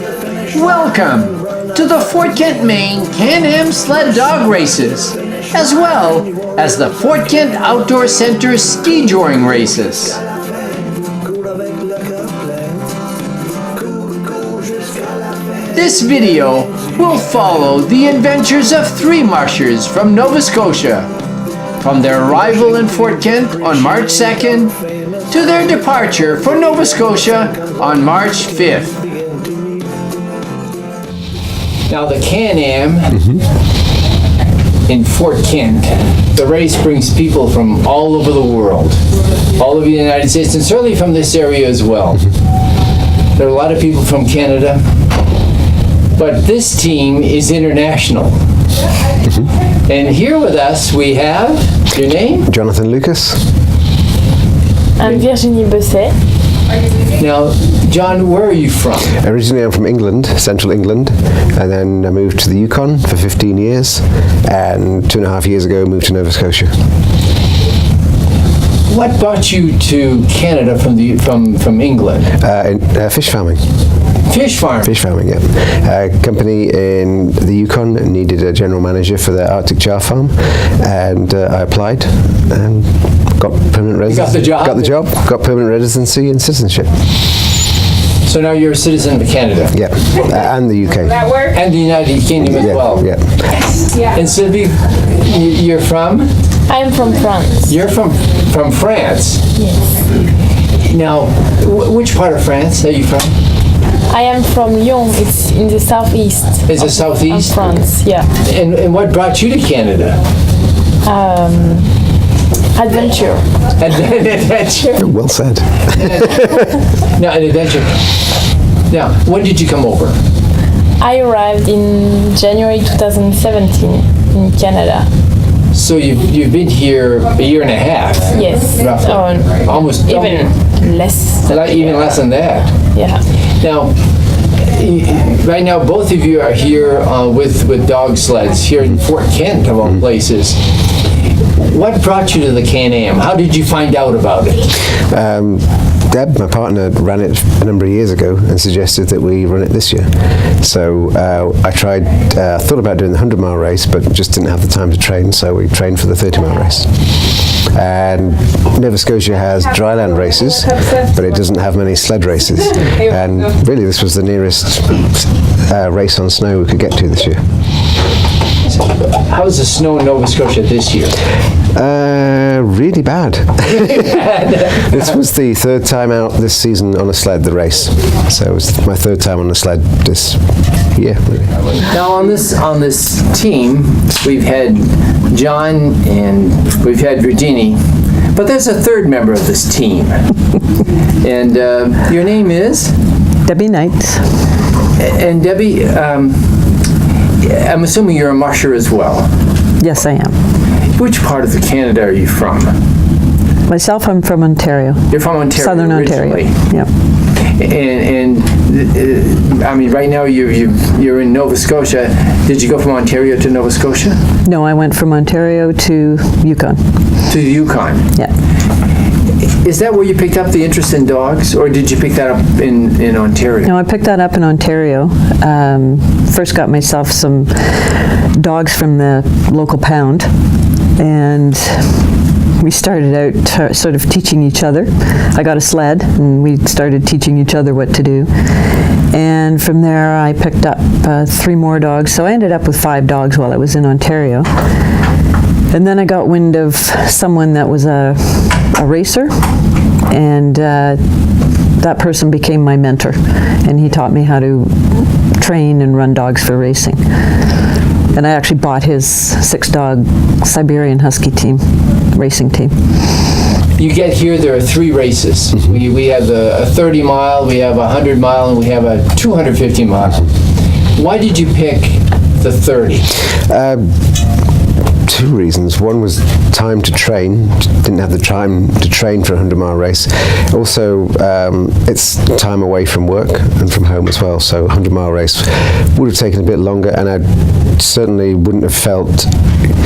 Welcome to the Fort Kent, Maine Can-Am Sled Dog Races, as well as the Fort Kent Outdoor Center Skijoring Races. This video will follow the adventures of 3 mushers from Nova Scotia, from their arrival in Fort Kent on March 2nd to their departure for Nova Scotia on March 5th. Now the Can-Am in Fort Kent, the race brings people from all over the world, all over the United States, and certainly from this area as well. There are a lot of people from Canada, but this team is international. And here with us we have, your name? Jonathan Lucas. I'm Virginie Besset. Now, John, where are you from? Originally I'm from England, central England, and then I moved to the Yukon for 15 years, and 2.5 years ago moved to Nova Scotia. What brought you to Canada from England? Fish farming. Fish farm? Fish farming, yeah. A company in the Yukon needed a general manager for their Arctic char farm, and I applied and got permanent residency. You got the job? Got the job, got permanent residency and citizenship. So now you're a citizen of Canada? Yeah, and the UK. And the United Kingdom as well? Yeah. And Sylvie, you're from? I'm from France. You're from France? Yes. Now, which part of France are you from? I am from Lyon. It's in the southeast. Is it southeast? Of France, yeah. And what brought you to Canada? Adventure. Adventure? Well said. No, an adventure. Now, when did you come over? I arrived in January 2017 in Canada. So you've been here a year and a half? Yes. Roughly. Almost. Even less. Even less than that? Yeah. Now, right now both of you are here with dog sleds here in Fort Kent, of all places. What brought you to the Can-Am? How did you find out about it? Deb, my partner, ran it a number of years ago and suggested that we run it this year. So I tried, thought about doing the 100-mile race, but just didn't have the time to train, so we trained for the 30-mile race. And Nova Scotia has dryland races, but it doesn't have many sled races. And really this was the nearest race on snow we could get to this year. How's the snow in Nova Scotia this year? Really bad. This was the 3rd time out this season on a sled, the race. So it was my 3rd time on a sled this year, really. Now on this team, we've had John and we've had Virginie, but there's a 3rd member of this team. And your name is? Debbie Knight. And Debbie, I'm assuming you're a musher as well. Yes, I am. Which part of Canada are you from? Myself, I'm from Ontario. You're from Ontario Southern originally. Ontario, yep. And I mean, right now you're in Nova Scotia. Did you go from Ontario to Nova Scotia? No, I went from Ontario to Yukon. To the Yukon? Yeah. Is that where you picked up the interest in dogs, or did you pick that up in Ontario? No, I picked that up in Ontario. First got myself some dogs from the local pound, and we started out sort of teaching each other. I got a sled, and we started teaching each other what to do. And from there, I picked up 3 more dogs. So I ended up with 5 dogs while I was in Ontario. And then I got wind of someone that was a racer, and that person became my mentor. And he taught me how to train and run dogs for racing. And I actually bought his 6-dog Siberian Husky team, racing team. You get here, there are 3 races. We have a 30-mile, we have a 100-mile, and we have a 250-mile. Why did you pick the 30? two reasons. One was time to train. Didn't have the time to train for a 100-mile race. Also, it's time away from work and from home as well. So a 100-mile race would have taken a bit longer, and I certainly wouldn't have felt,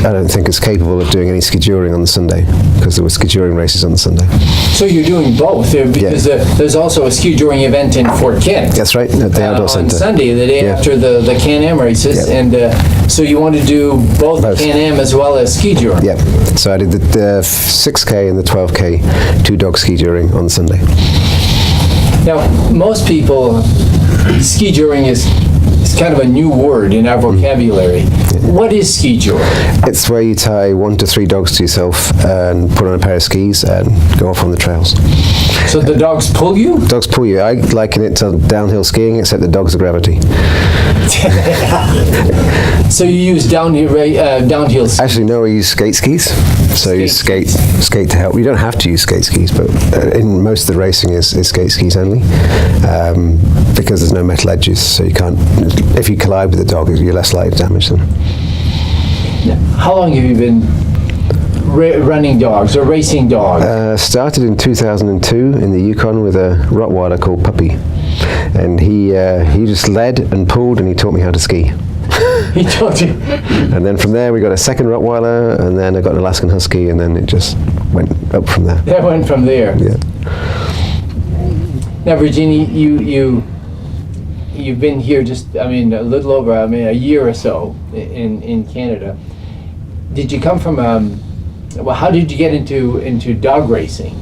I don't think, as capable of doing any skijoring on the Sunday, because there were skijoring races on the Sunday. So you're doing both, because there's also a skijoring event in Fort Kent. That's right, at the Outdoor On Centre. Sunday, the day after the Can-Am races, and so you want to do both Can-Am as well as skijoring. Yeah, so I did the 6K and the 12K two-dog skijoring on Sunday. Now, most people, skijoring is kind of a new word in our vocabulary. What is skijoring? It's where you tie 1 to 3 dogs to yourself and put on a pair of skis and go off on the trails. So the dogs pull you? Dogs pull you. I liken it to downhill skiing, except the dogs are gravity. So you use downhill skis? Actually, no, we use skate skis. So you skate to help. You don't have to use skate skis, but in most of the racing is skate skis only, because there's no metal edges, so you can't. If you collide with a dog, you're less likely to damage them. How long have you been running dogs or racing dogs? Started in 2002 in the Yukon with a Rottweiler called Puppy, and he just led and pulled, and he taught me how to ski. He taught you. And then from there we got a second Rottweiler, and then I got an Alaskan Husky, and then it just went up from there. That went from there. Yeah. Now, Virginie, you've been here just, a little over, a year or so in Canada. Did you come from, how did you get into dog racing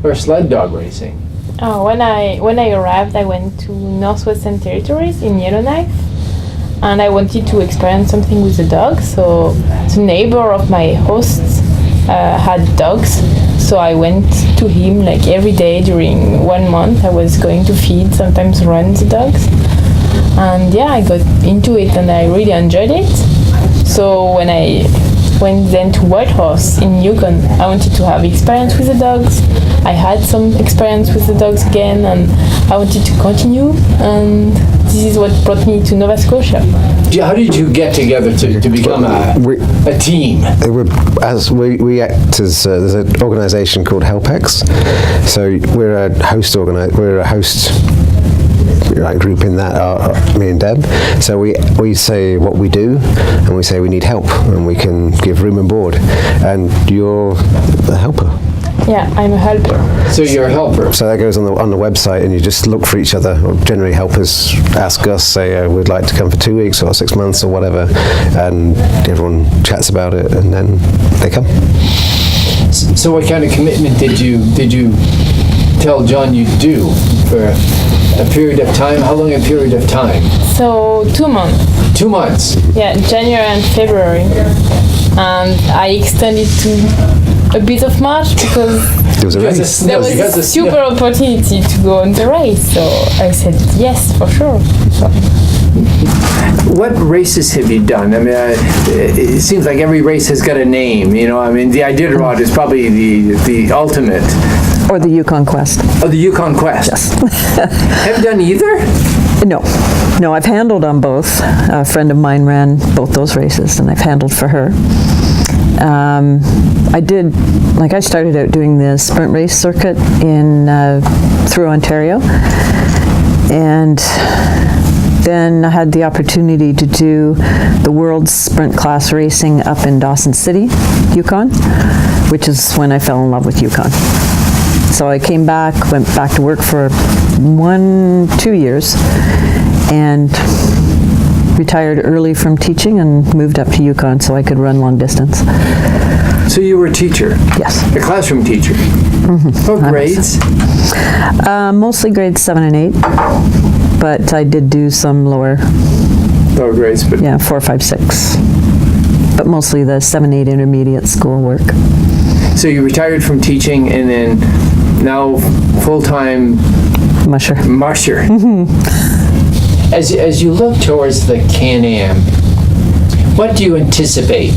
or sled dog racing? Oh, when I arrived, I went to Northwestern Territories in Yellowknife, and I wanted to experience something with the dog. So the neighbor of my hosts had dogs, so I went to him like every day during 1 month. I was going to feed, sometimes run the dogs, and yeah, I got into it and I really enjoyed it. So when I went then to Whitehorse in Yukon, I wanted to have experience with the dogs. I had some experience with the dogs again, and I wanted to continue, and this is what brought me to Nova Scotia. How did you get together to become a team? We act as there's an organisation called HelpX, so we're a host group in that, me and Deb. So we say what we do, and we say we need help, and we can give room and board, and you're a helper. Yeah, I'm a helper. So you're a helper. So that goes on the website, and you just look for each other. Or generally, helpers ask us, say we'd like to come for 2 weeks or 6 months or whatever, and everyone chats about it, and then they come. So what kind of commitment did you tell John you'd do for a period of time? How long a period of time? So 2 months. 2 months? Yeah, January and February. And I extended to a bit of March because There was a race. there was a super opportunity to go on the race. So I said yes, for sure. So. What races have you done? It seems like every race has got a name, the Iditarod is probably the ultimate. Or the Yukon Quest. Oh, the Yukon Quest. Yes. Have you done either? No, I've handled on both. A friend of mine ran both those races, and I've handled for her. I started out doing the sprint race circuit through Ontario, and then I had the opportunity to do the world's sprint class racing up in Dawson City, Yukon, which is when I fell in love with Yukon. So I came back, went back to work for 2 years, and retired early from teaching and moved up to Yukon so I could run long distance. So you were a teacher? Yes. A classroom teacher? Mm-hmm. What grades? Mostly grades 7 and 8, but I did do some lower grades, but... Yeah, 4, 5, 6. But mostly the 7, 8 intermediate school work. So you retired from teaching and then now full-time... Musher. Musher. As you look towards the Can-Am, what do you anticipate?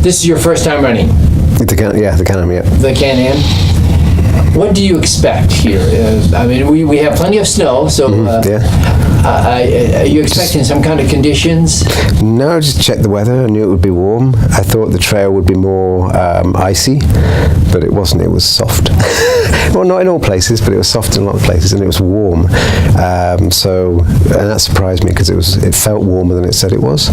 This is your first time running. The Can-Am, yeah. The Can-Am. What do you expect here? We have plenty of snow, so Are you expecting some kind of conditions? No, just checked the weather. I knew it would be warm. I thought the trail would be more icy, but it wasn't. It was soft. Well, not in all places, but it was soft in a lot of places, and it was warm. And that surprised me because it felt warmer than it said it was.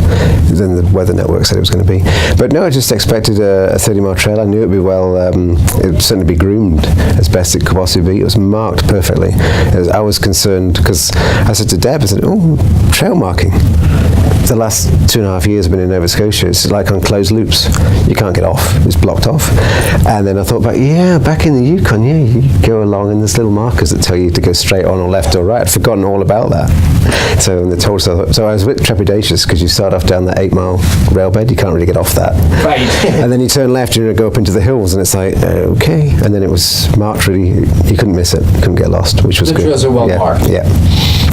Than the weather network said it was going to be. But no, I just expected a 30-mile trail. I knew it'd be well. It would certainly be groomed as best it could possibly be. It was marked perfectly. I was concerned because I said to Deb, I said, "Oh, trail marking." The last 2.5 years I've been in Nova Scotia, it's like on closed loops. You can't get off. It's blocked off. And then I thought back in the Yukon, you go along and there's little markers that tell you to go straight on or left or right. I'd forgotten all about that. So when they told us, so I was a bit trepidatious because you start off down that 8-mile rail bed, you can't really get off that. Right. And then you turn left and you go up into the hills and it's like, okay. And then it was marked really, you couldn't miss it, couldn't get lost, which was good. The trails are well marked. Yeah.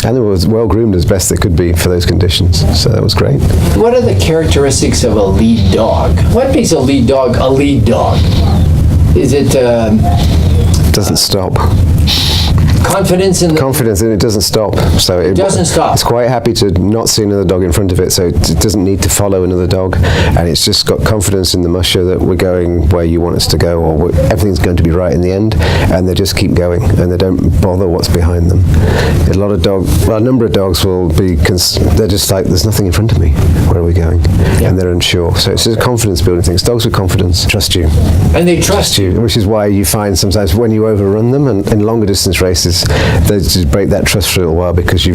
And it was well groomed as best they could be for those conditions. So that was great. What are the characteristics of a lead dog? What makes a lead dog a lead dog? Is it Doesn't stop. confidence in the... Confidence, and it doesn't stop. So it doesn't stop. It's quite happy to not see another dog in front of it, so it doesn't need to follow another dog, and it's just got confidence in the musher that we're going where you want us to go, or everything's going to be right in the end, and they just keep going, and they don't bother what's behind them. A number of dogs will be, they're just like, there's nothing in front of me, where are we going? Yeah. And they're unsure. So it's a confidence building thing. Dogs with confidence trust you. And they trust you. Which is why you find sometimes when you overrun them, and in longer distance races, they just break that trust for a little while because you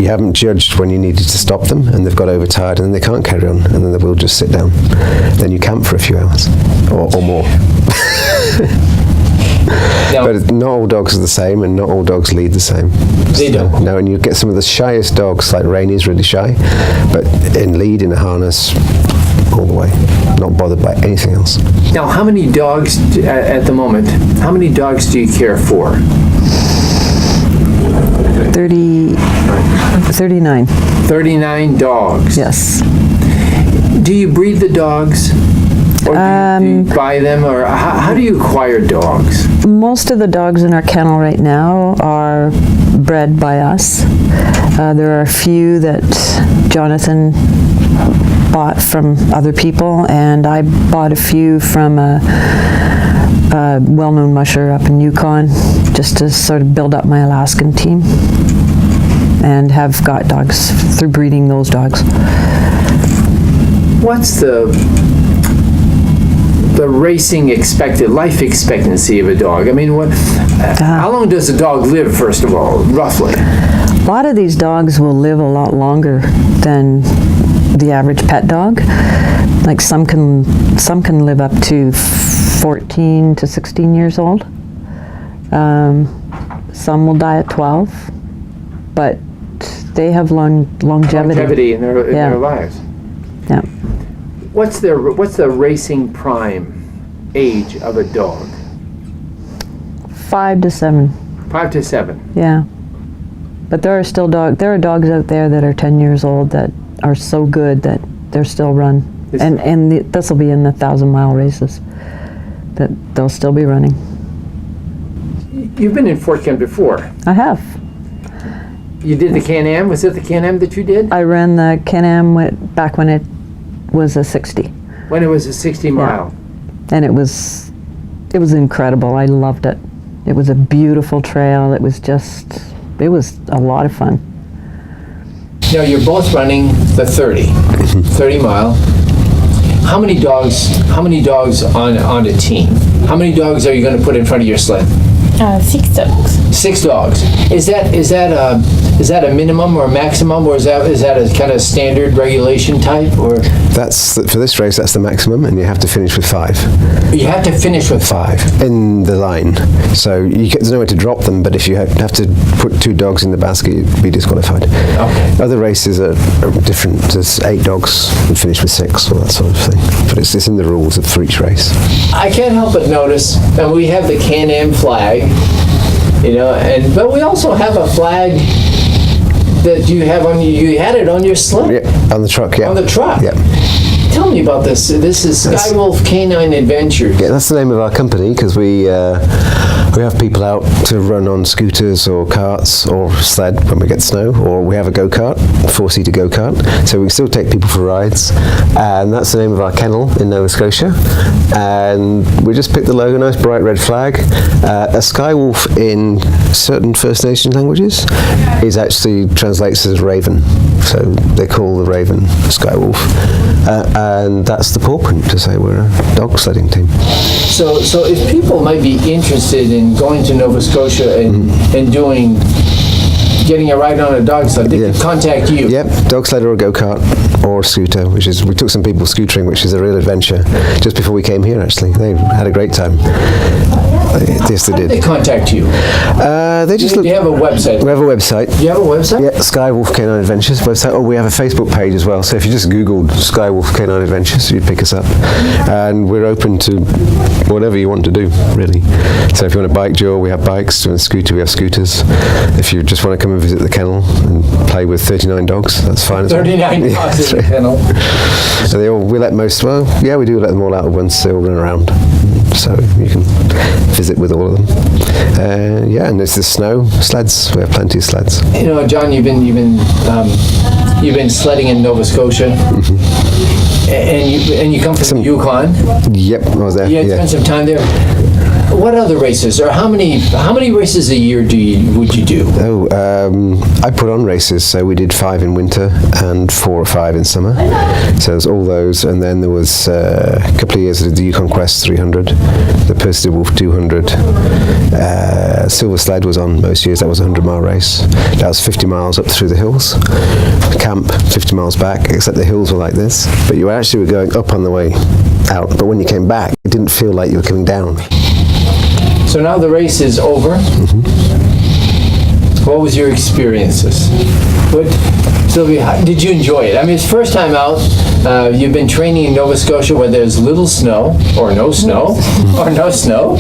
haven't judged when you needed to stop them, and they've got overtired, and then they can't carry on, and then they will just sit down. Then you camp for a few hours or more. Now, but not all dogs are the same, and not all dogs lead the same. They don't. No, and you get some of the shyest dogs, like Rainie's really shy, but in lead, in a harness, all the way, not bothered by anything else. Now, how many dogs, at the moment, how many dogs do you care for? 39. 39 dogs. Yes. Do you breed the dogs? Or do you buy them? Or how do you acquire dogs? Most of the dogs in our kennel right now are bred by us. There are a few that Jonathan bought from other people, and I bought a few from a well-known musher up in Yukon, just to sort of build up my Alaskan team, and have got dogs through breeding those dogs. What's the racing life expectancy of a dog? I mean, how long does a dog live, first of all, roughly? A lot of these dogs will live a lot longer than the average pet dog. Like some can live up to 14 to 16 years old. Some will die at 12, but they have longevity In their lives. Yeah. What's the racing prime age of a dog? 5 to 7. 5 to 7. Yeah. But there are dogs out there that are 10 years old that are so good that they're still run. And this will be in the 1,000-mile races that they'll still be running. You've been in Fort Kent before. I have. You did the Can-Am? Was it the Can-Am that you did? I ran the Can-Am back when it was a 60. When it was a 60-mile. Yeah. And it was incredible. I loved it. It was a beautiful trail. It was a lot of fun. Now, you're both running the 30-mile. How many dogs on a team? How many dogs are you going to put in front of your sled? 6 dogs. 6 dogs. Is that a minimum or a maximum, or is that a kind of standard regulation type, or? For this race, that's the maximum, and you have to finish with 5. You have to finish with 5 in the line. So there's no way to drop them, but if you have to put 2 dogs in the basket, you'd be disqualified. Okay. Other races are different. There's 8 dogs and finish with 6, or that sort of thing. But it's in the rules for each race. I can't help but notice, and we have the Can-Am flag, but we also have a flag that you have you had it on your sled? Yeah, on the truck, yeah. On the truck? Yeah. tell me about this. This is Skywolf Canine Adventures. Yeah, that's the name of our company because we have people out to run on scooters or carts or sled when we get snow, or we have a go-kart, a 4-seater go-kart, so we can still take people for rides, and that's the name of our kennel in Nova Scotia. And we just picked the logo, nice bright red flag. A skywolf in certain First Nation languages is actually translates as raven, so they call the raven a skywolf, and that's the paw print to say we're a dog sledding team. So if people might be interested in going to Nova Scotia and getting a ride on a dog sled, they can contact you. Yep, dog sled or a go-kart or a scooter, which is, we took some people scootering, which is a real adventure, just before we came here actually. They had a great time. Yes, they How did. did they contact you? They just Do you have a website? We have a website. Do you have a website? Yeah, Skywolf Canine Adventures website. Oh, we have a Facebook page as well. So if you just Googled Skywolf Canine Adventures, you'd pick us up. And we're open to whatever you want to do, really. So if you want a bike tour, we have bikes. If you want a scooter, we have scooters. If you just want to come and visit the kennel and play with 39 dogs, that's fine as well. 39 dogs in the kennel. So we let most, well, yeah, we do let them all out once they all run around. So you can visit with all of them. Yeah, and there's the snow sleds. We have plenty of sleds. You know, John, you've been sledding in Nova Scotia, and you come from the Yukon. Yep, I was there. You spent some time there. What other races, or how many races a year would you do? I put on races, so we did 5 in winter and 4 or 5 in summer. So there's all those, and then there was a couple of years I did the Yukon Quest 300, the Percy Wolf 200. Silver Sled was on most years. That was a 100-mile race. That was 50 miles up through the hills. Camp 50 miles back, except the hills were like this. But you actually were going up on the way out. But when you came back, it didn't feel like you were coming down. So now the race is over. What was your experiences? Sylvia, did you enjoy it? I mean, it's first time out. You've been training in Nova Scotia where there's little snow, or no snow, or no snow.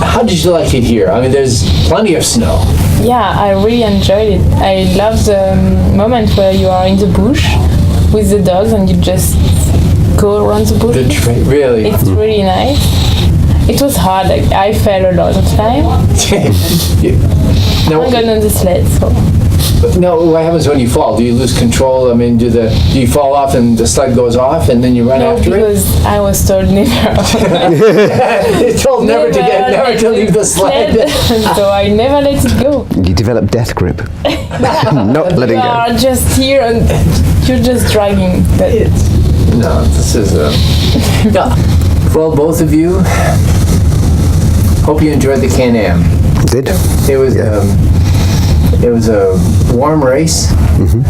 How did you like it here? I mean, there's plenty of snow. Yeah, I really enjoyed it. I love the moment where you are in the bush with the dogs and you just go around the bush. Really? It's really nice. It was hard. Like, I fell a lot of time. Now, I'm going on the sled, so. No, what happens when you fall? Do you lose control? I mean, do you fall off and the sled goes off and then you run after it? Because I was told never. You're told never to leave the sled. So I never let it go. You develop death grip. Not letting You go. are just here and you're just dragging. No, this is no. Well, both of you, hope you enjoyed the Can-Am. Did? It was a warm race.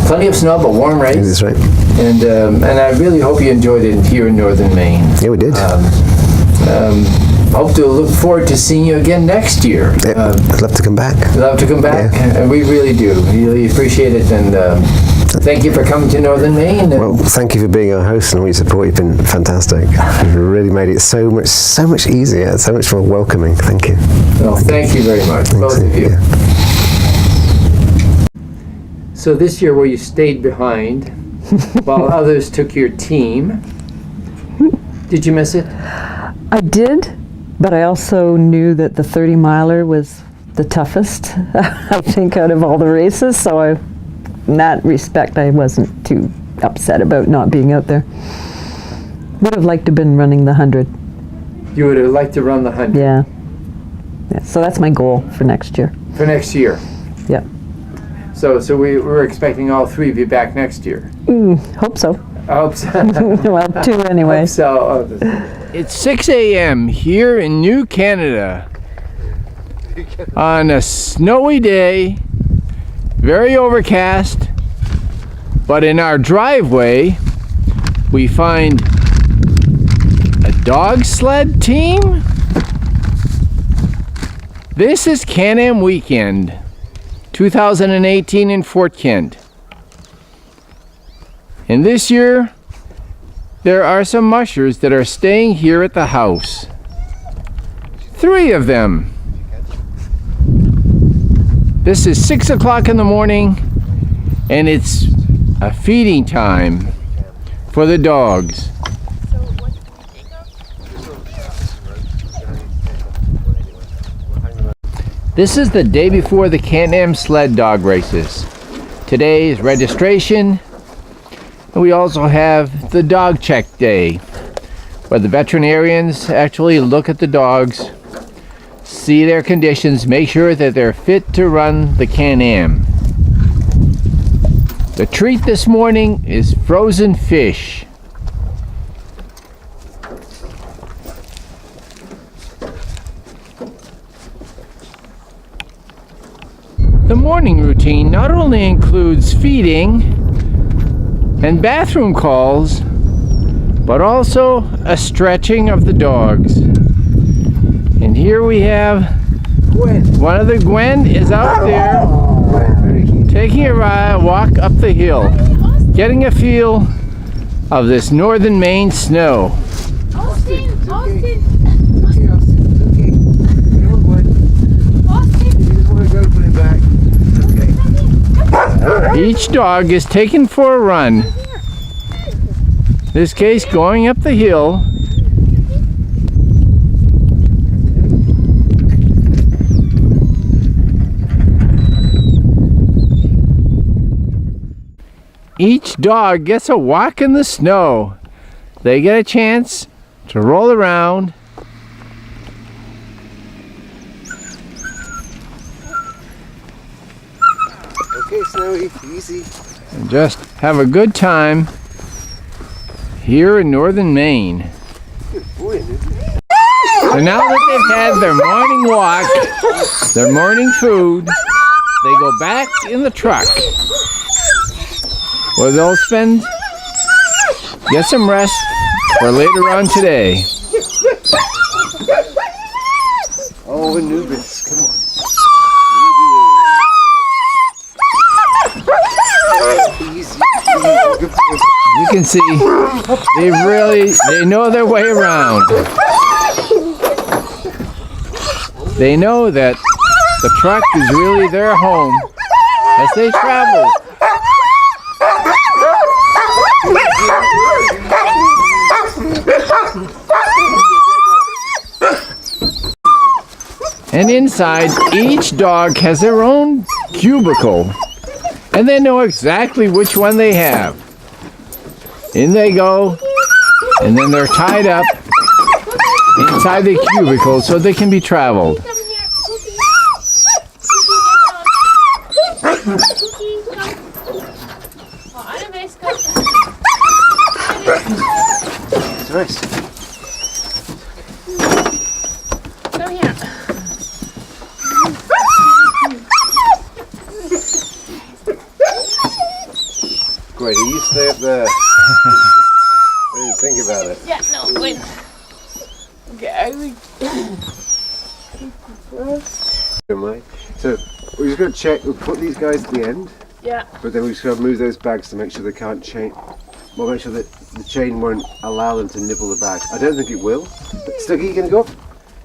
Plenty of snow, but warm race. That's right. And I really hope you enjoyed it here in Northern Maine. Yeah, we did. Hope to look forward to seeing you again next year. I'd love to come back. Love to come back, and we really do. Really appreciate it, and thank you for coming to Northern Maine. Well, thank you for being our host and all your support. You've been fantastic. You've really made it so much easier, so much more welcoming. Thank you. Well, thank you very much, both of you. Yeah. So this year where you stayed behind while others took your team, did you miss it? I did, but I also knew that the 30-miler was the toughest, I think, out of all the races, so in that respect, I wasn't too upset about not being out there. Would have liked to have been running the 100. You would have liked to run the 100? Yeah. So that's my goal for next year. For next year? Yeah. So we're expecting all 3 of you back next year? Hope so. I hope so. Well, 2 anyway. Hope so. It's 6 a.m. here in New Canada on a snowy day, very overcast, but in our driveway we find a dog sled team. This is Can-Am Weekend 2018 in Fort Kent. And this year there are some mushers that are staying here at the house. 3 of them. This is 6 o'clock in the morning and it's a feeding time for the dogs. This is the day before the Am Sled Dog Races. Today is registration, and we also have the dog check day, where the veterinarians actually look at the dogs, see their conditions, make sure that they're fit to run the Can-Am. The treat this morning is frozen fish. The morning routine not only includes feeding and bathroom calls, but also a stretching of the dogs. And here we have one of the Gwen is out there taking a walk up the hill, getting a feel of this northern Maine snow. Each dog is taken for a run. In this case, going up the hill. Each dog gets a walk in the snow. They get a chance to roll around. Okay, Snowy, easy. And just have a good time here in northern Maine. Good boy, So now that they've had their morning walk, their morning food, they go back in the truck, where they'll get some rest for later on today. Oh, Anubis, come on. Easy. Good boy. You can see they know their way around. They know that the truck is really their home as they travel. And inside, each dog has their own cubicle, and they know exactly which one they have. In they go, and then they're tied up inside the cubicle so they can be traveled. It's nice. Come here. Great, you stay up there. I didn't think about it. Yeah, no, wait. Okay, I will. So we're just going to check, we'll put these guys at the end, Yeah. but then we're just going to move those bags to make sure they can't chain. We'll make sure that the chain won't allow them to nibble the bag. I don't think it will. But Stuggy, you going to go up?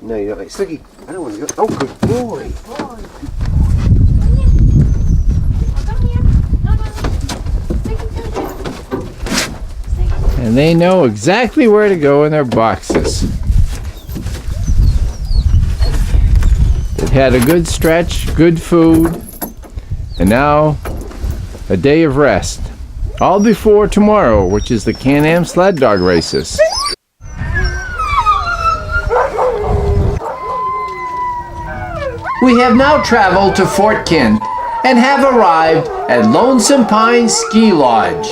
No, you're not. Like, Stuggy, I don't want to go. Oh, good boy. And they know exactly where to go in their boxes. They've had a good stretch, good food, and now a day of rest. All before tomorrow, which is the Can-Am Sled Dog Races. We have now traveled to Fort Kent and have arrived at Lonesome Pine Ski Lodge.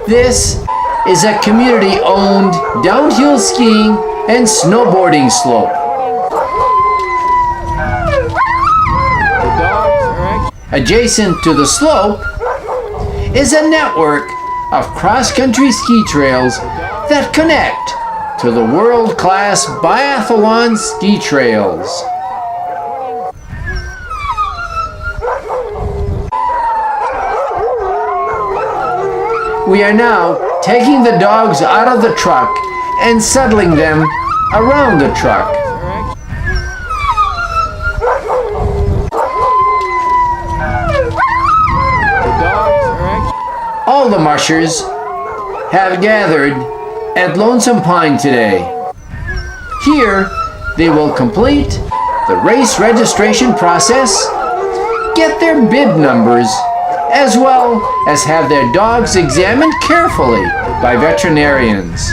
This is a community-owned downhill skiing and snowboarding slope. Adjacent to the slope is a network of cross-country ski trails that connect to the world-class biathlon ski trails. We are now taking the dogs out of the truck and settling them around the truck. The dogs mushers have gathered at Lonesome Pine today. Here, they will complete the race registration process, get their bib numbers, as well as have their dogs examined carefully by veterinarians.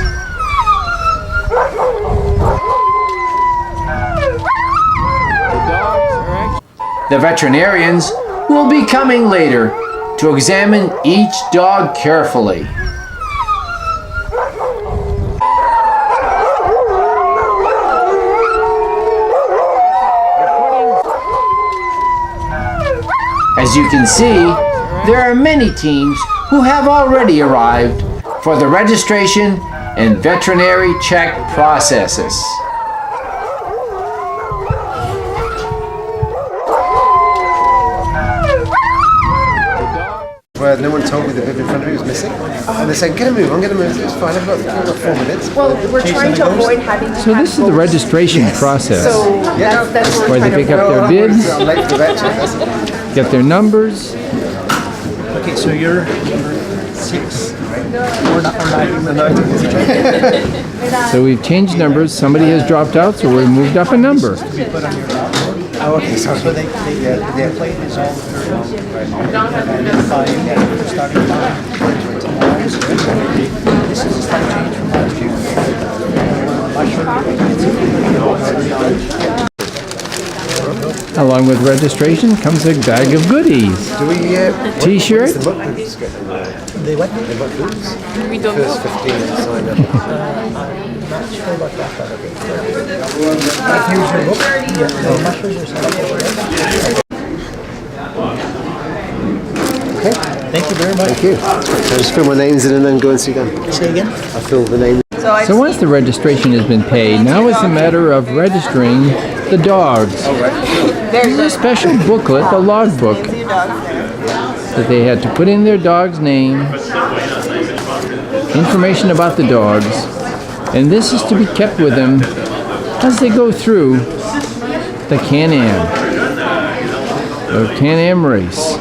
The veterinarians will be coming later to examine each dog carefully. As you can see, there are many teams who have already arrived for the registration and veterinary check processes. Where no one told me the bib in front of me was missing. And they said, get a move on, get a move. It's fine, I've got 4 minutes. Well, we're trying to avoid having to So this is the registration process, So that's what where we're they trying pick to up their I'm bibs, late for the vet check. get their numbers. Okay, so you're number 6 or not So we've changed numbers. Somebody has dropped out, so we've moved up a number. Oh, okay, sorry. So the plate is all identifying the starting line. This is a slight change from last year. Along with registration comes a bag of goodies. Do we, T-shirt, They what? They've got boots. We don't First know. 15 to sign up. Not sure about that, but okay. If you use your book, the mushers are set up. Okay, Thank you very much. thank you. So I just fill my names in and then go and see them. Say again? I fill the name. So once the registration has been paid, now it's a matter of registering the dogs. There's a special booklet, the log book, that they had to put in their dog's name, information about the dogs, and this is to be kept with them as they go through the Can-Am, the Can-Am race.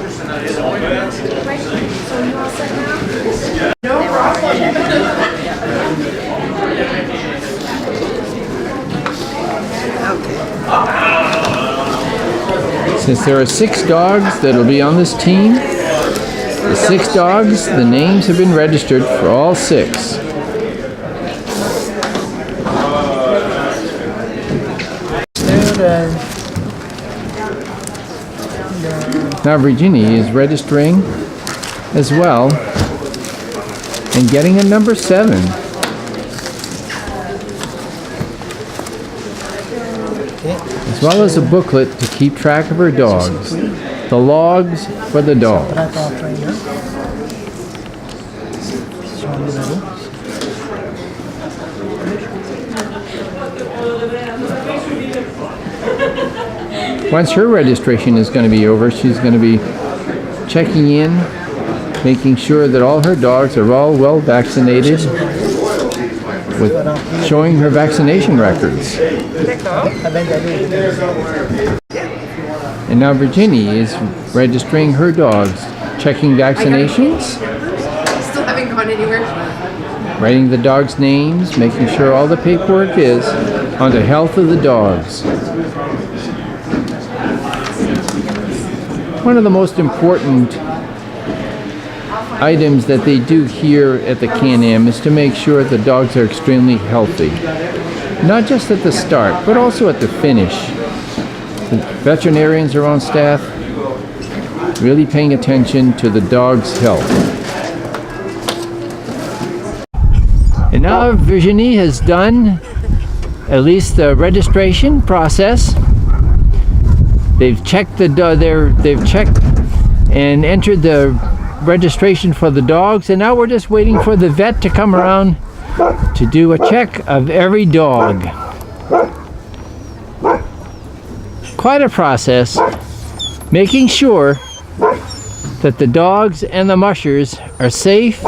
Since there are 6 dogs that'll be on this team, the 6 dogs, the names have been registered for all 6. Now Virginia is registering as well and getting a number 7. As well as a booklet to keep track of her dogs. The logs for the dogs. That's all trained up. So I'm ready. Once her registration is going to be over, she's going to be checking in, making sure that all her dogs are all well vaccinated, with showing her vaccination records. And now Virginia is registering her dogs, checking vaccinations, Still haven't gone anywhere. writing the dogs' names, making sure all the paperwork is on the health of the dogs. One of the most important items that they do here at the Can-Am is to make sure the dogs are extremely healthy. Not just at the start, but also at the finish. The veterinarians are on staff, really paying attention to the dog's health. And now Virginie has done at least the registration process. They've checked they've checked and entered the registration for the dogs, and now we're just waiting for the vet to come around to do a check of every dog. Quite a process, making sure that the dogs and the mushers are safe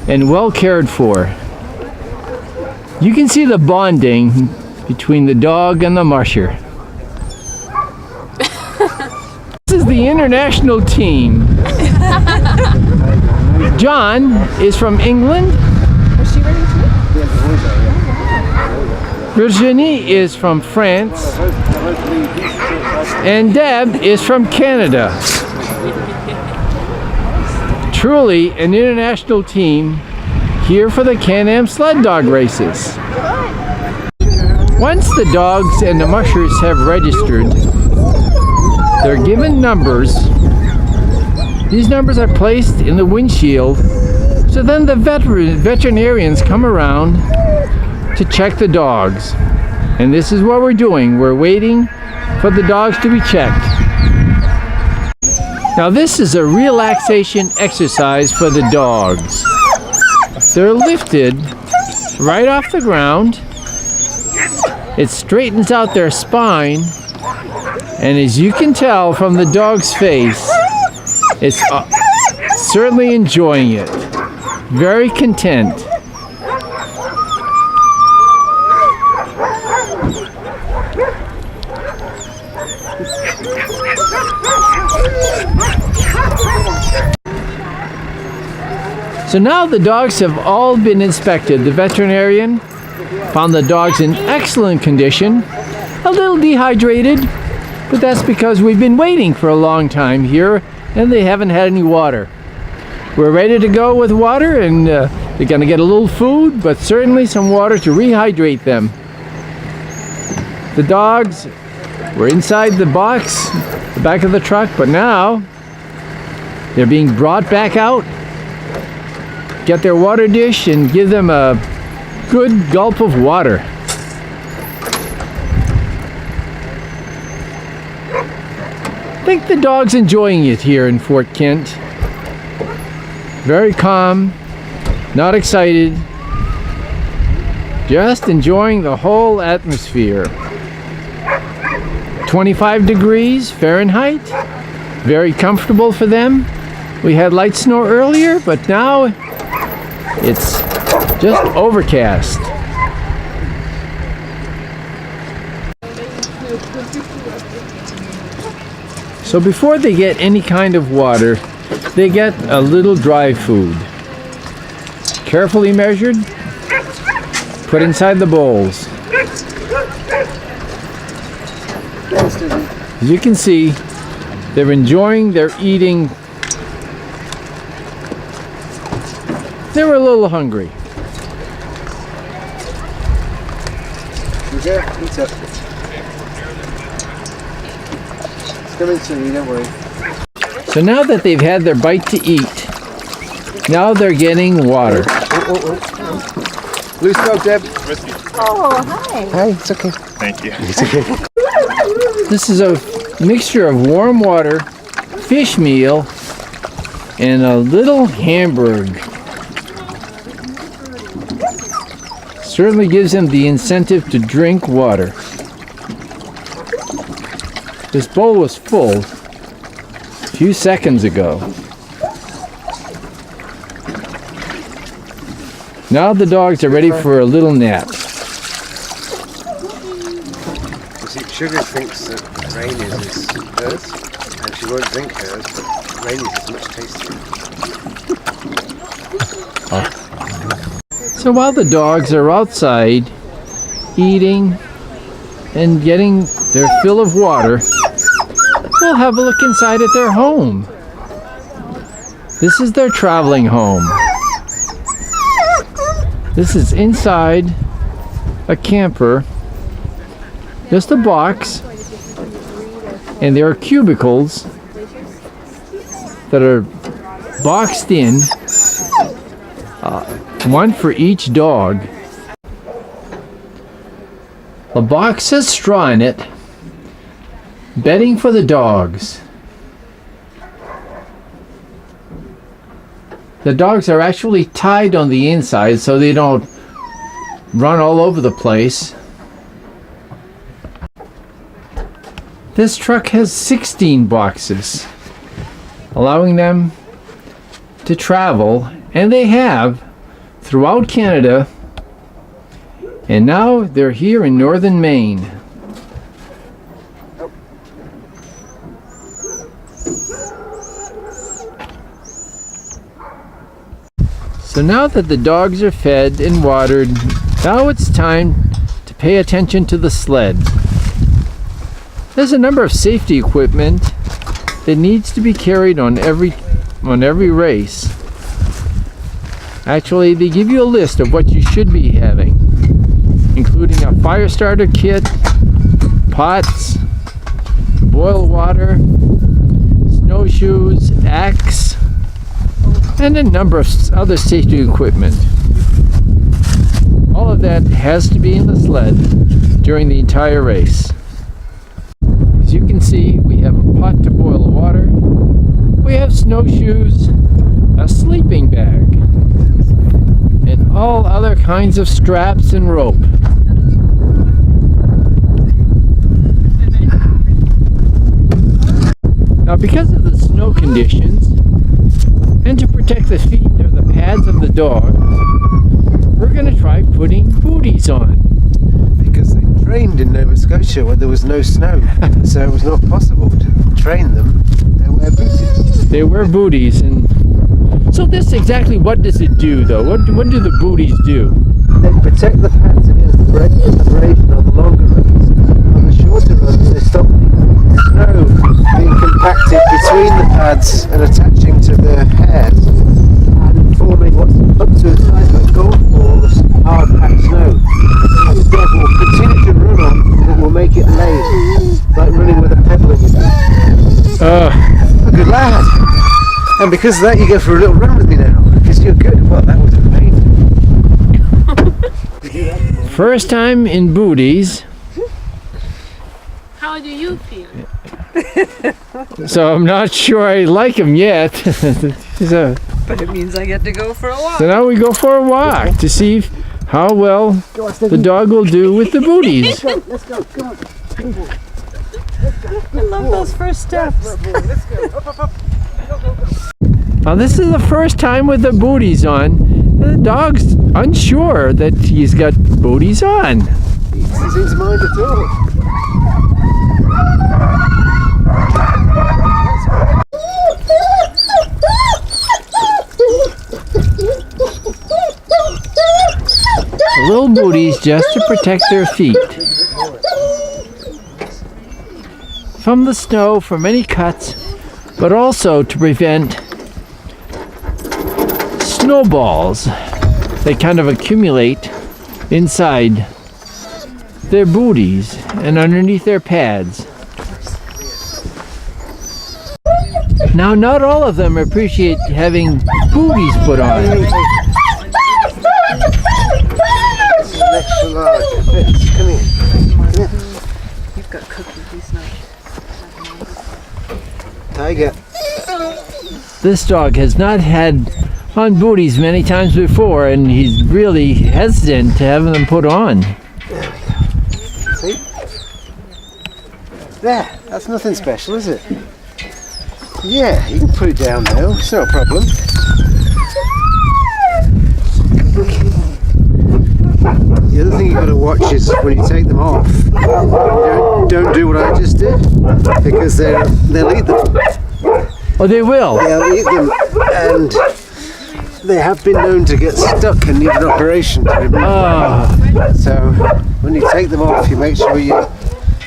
and well cared for. You can see the bonding between the dog and the musher. This is the international team. John is from England. Was she ready to eat? Virginie is from France. And Deb is from Canada. Truly an international team here for the Can-Am Sled Dog Races. Once the dogs and the mushers have registered, they're given numbers. These numbers are placed in the windshield, so then the veterinarians come around to check the dogs. And this is what we're doing. We're waiting for the dogs to be checked. Now this is a relaxation exercise for the dogs. They're lifted right off the ground. It straightens out their spine, and as you can tell from the dog's face, it's certainly enjoying it. Very content. So now the dogs have all been inspected. The veterinarian found the dogs in excellent condition, a little dehydrated, but that's because we've been waiting for a long time here and they haven't had any water. We're ready to go with water, and they're going to get a little food, but certainly some water to rehydrate them. The dogs were inside the box, the back of the truck, but now they're being brought back out. Get their water dish and give them a good gulp of water. I think the dog's enjoying it here in Fort Kent. Very calm, not excited, just enjoying the whole atmosphere. 25 degrees Fahrenheit, very comfortable for them. We had light snow earlier, but now it's just overcast. So before they get any kind of water, they get a little dry food. Carefully measured, put inside the bowls. As you can see, they're enjoying their eating. They were a little hungry. Yeah, eat up. It's coming soon, don't worry. So now that they've had their bite to eat, now they're getting water. Loose dog, Deb. Oh, hi. Hi, it's okay. Thank you. It's okay. This is a mixture of warm water, fish meal, and a little hamburger. Certainly gives them the incentive to drink water. This bowl was full a few seconds ago. Now the dogs are ready for a little nap. You see, Sugar thinks that Rain is hers, and she won't drink hers, but Rain is much tastier. So while the dogs are outside eating and getting their fill of water, we'll have a look inside at their home. This is their traveling home. This is inside a camper, just a box, and there are cubicles that are boxed in, one for each dog. The box has straw in it, bedding for the dogs. The dogs are actually tied on the inside so they don't run all over the place. This truck has 16 boxes, allowing them to travel, and they have, throughout Canada, and now they're here in northern Maine. So now that the dogs are fed and watered, now it's time to pay attention to the sled. There's a number of safety equipment that needs to be carried on every race. Actually, they give you a list of what you should be having, including a fire starter kit, pots, boil water, snowshoes, axe, and a number of other safety equipment. All of that has to be in the sled during the entire race. As you can see, we have a pot to boil water, we have snowshoes, a sleeping bag, and all other kinds of straps and rope. Now, because of the snow conditions, and to protect the feet or the pads of the dog, we're going to try putting booties on. Because they trained in Nova Scotia where there was no snow, so it was not possible to train them. They wear booties. They wear booties, and so this exactly, what does it do though? What do the booties do? They protect the pads against the abrasion on the longer runs. On the shorter runs, they stop the snow being compacted between the pads and attaching to the hairs and forming what's up to a size of a golf ball of hard packed snow. The dog will continue to run on, but it will make it lame, like running with a pebble in your mouth. Good lad! And because of that, you go for a little run with me now, because you're good. Well, that was amazing. First time in booties. How do you feel? So I'm not sure I like them yet. So But it means I get to go for a walk. now we go for a walk to see how well the dog will do with the booties. Let's go, come on. I love those first steps. Let's go, up. Now this is the first time with the booties on. The dog's unsure that he's got booties on. He seems mind at all. The little booties just to protect their feet from the snow, from any cuts, but also to prevent snowballs that kind of accumulate inside their booties and underneath their pads. Now, not all of them appreciate having booties put on. Extra large. Come here. You've got cookies, he's not. Tiger. This dog has not had on booties many times before, and he's really hesitant to have them put on. See? There. That's nothing special, is it? Yeah, you can put it down now. It's not a problem. The other thing you've got to watch is when you take them off, don't do what I just did, because they'll eat them. Oh, they will? They'll eat them, and they have been known to get stuck and need an operation to remove them. So when you take them off, you make sure you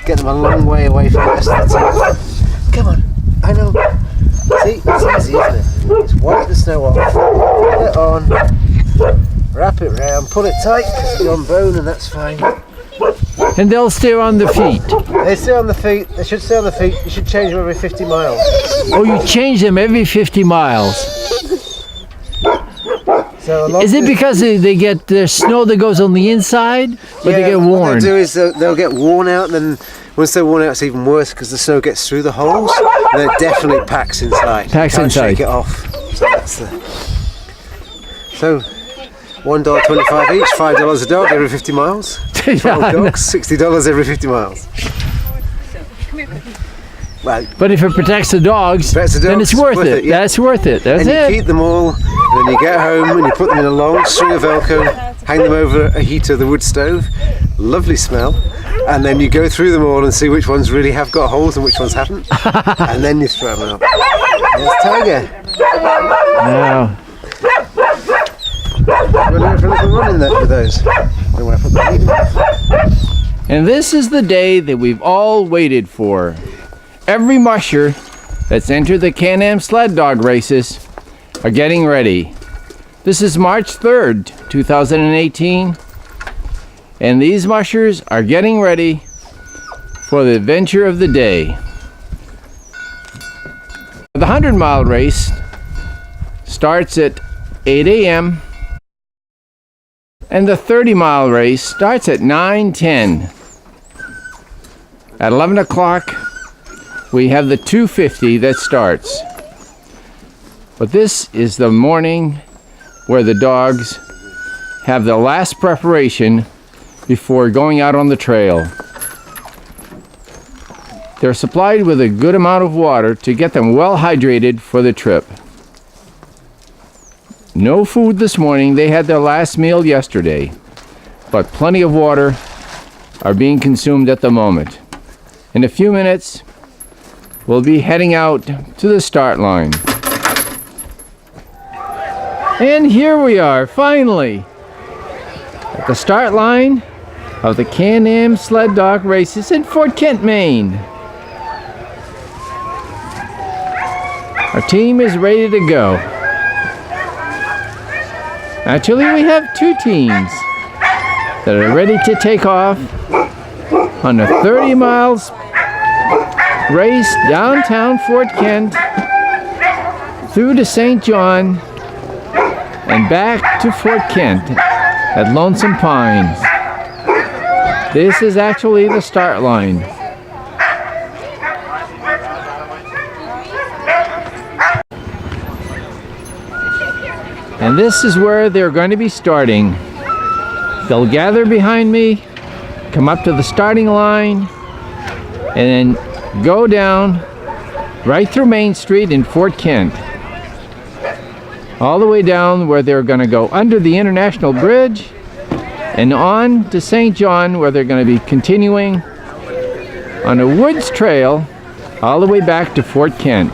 get them a long way away from the rest of the time. Come on, I know. See, it's easy, isn't it? Just wipe the snow off, put it on, wrap it round, pull it tight because it's on bone, and that's fine. And they'll stay on the feet. They stay on the feet. They should stay on the feet. You should change them every 50 miles. Oh, you change them every 50 miles. So a lot Is it of- because they get there's snow that goes on the inside, or they get What worn? they'll do is they'll get worn out, and then once they're worn out, it's even worse because the snow gets through the holes, and it definitely packs inside. Packs you can't inside. Shake it off. So that's the. So, $1.25 each, $5 a dog every 50 miles. 12 Yeah, I know. dogs, $60 every 50 miles. Well, But if it protects the dogs, Protects the then dogs, it's worth it. yeah. That's worth it. That's and you it. keep them all, and then you get home and you put them in a long string of Velcro, hang them over a heater, the wood stove, lovely smell, and then you go through them all and see which ones really have got holes and which ones haven't, and then you throw them out. There's Tiger. Now, for a little run in there with those. Don't want to put the And this is the day that we've all waited for. Every musher that's entered the Can-Am Sled Dog Races are getting ready. This is March 3rd, 2018, and these mushers are getting ready for the adventure of the day. The 100-mile race starts at 8 a.m. and the 30-mile race starts at 9:10. At 11 o'clock, we have the 250 that starts. But this is the morning where the dogs have the last preparation before going out on the trail. They're supplied with a good amount of water to get them well hydrated for the trip. No food this morning. They had their last meal yesterday, but plenty of water are being consumed at the moment. In a few minutes, we'll be heading out to the start line. And here we are, finally, at the start line of the Can-Am Sled Dog Races in Fort Kent, Maine. Our team is ready to go. Actually, we have two teams that are ready to take off on a 30 miles race downtown Fort Kent through to St. John and back to Fort Kent at Lonesome Pines. This is actually the start line. And this is where they're going to be starting. They'll gather behind me, come up to the starting line, and then go down right through Main Street in Fort Kent. All the way down where they're going to go under the International Bridge and on to St. John, where they're going to be continuing on a woods trail all the way back to Fort Kent.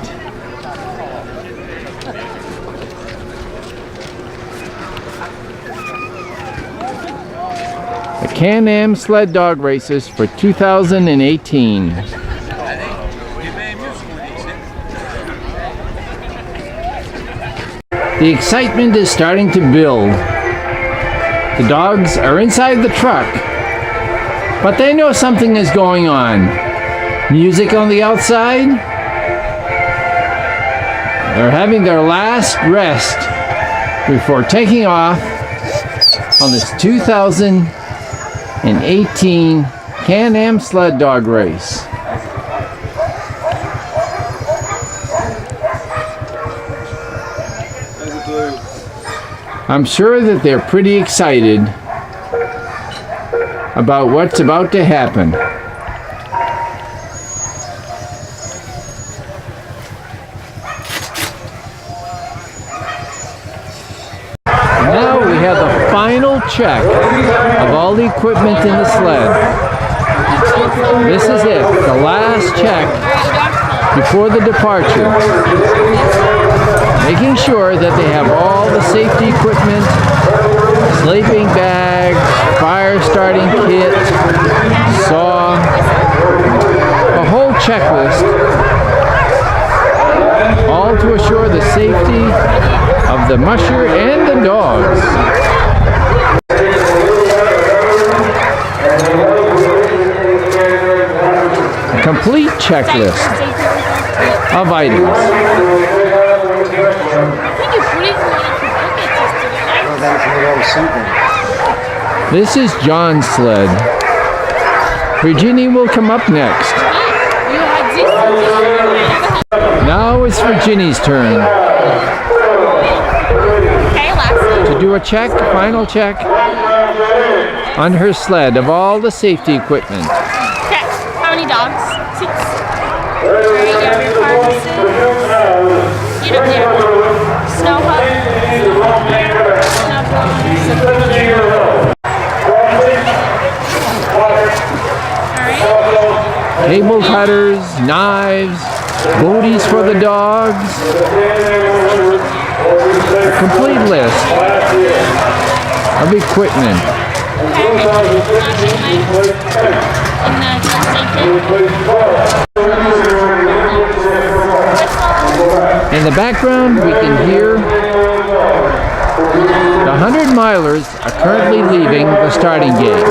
The Can-Am Sled Dog Races for 2018. The excitement is starting to build. The dogs are inside the truck, but they know something is going on. Music on the outside. They're having their last rest before taking off on this 2018 Can-Am Sled Dog Race. I'm sure that they're pretty excited about what's about to happen. Now we have the final check of all the equipment in the sled. This is it, the last check before the departure. Making sure that they have all the safety equipment, sleeping bags, fire starting kit, saw, a whole checklist, all to assure the safety of the musher and the dogs. A complete checklist of items. This is John's sled. Virginie will come up next. Now it's Virginie's turn to do a check, final check on her sled of all the safety equipment. Okay, how many dogs? 6. Alright, you have your pharmacy. You have your snow hut. Cable cutters, knives, booties for the dogs. A complete list. I'll be quitting then. In the background, we can hear the 100-milers are currently leaving the starting gate.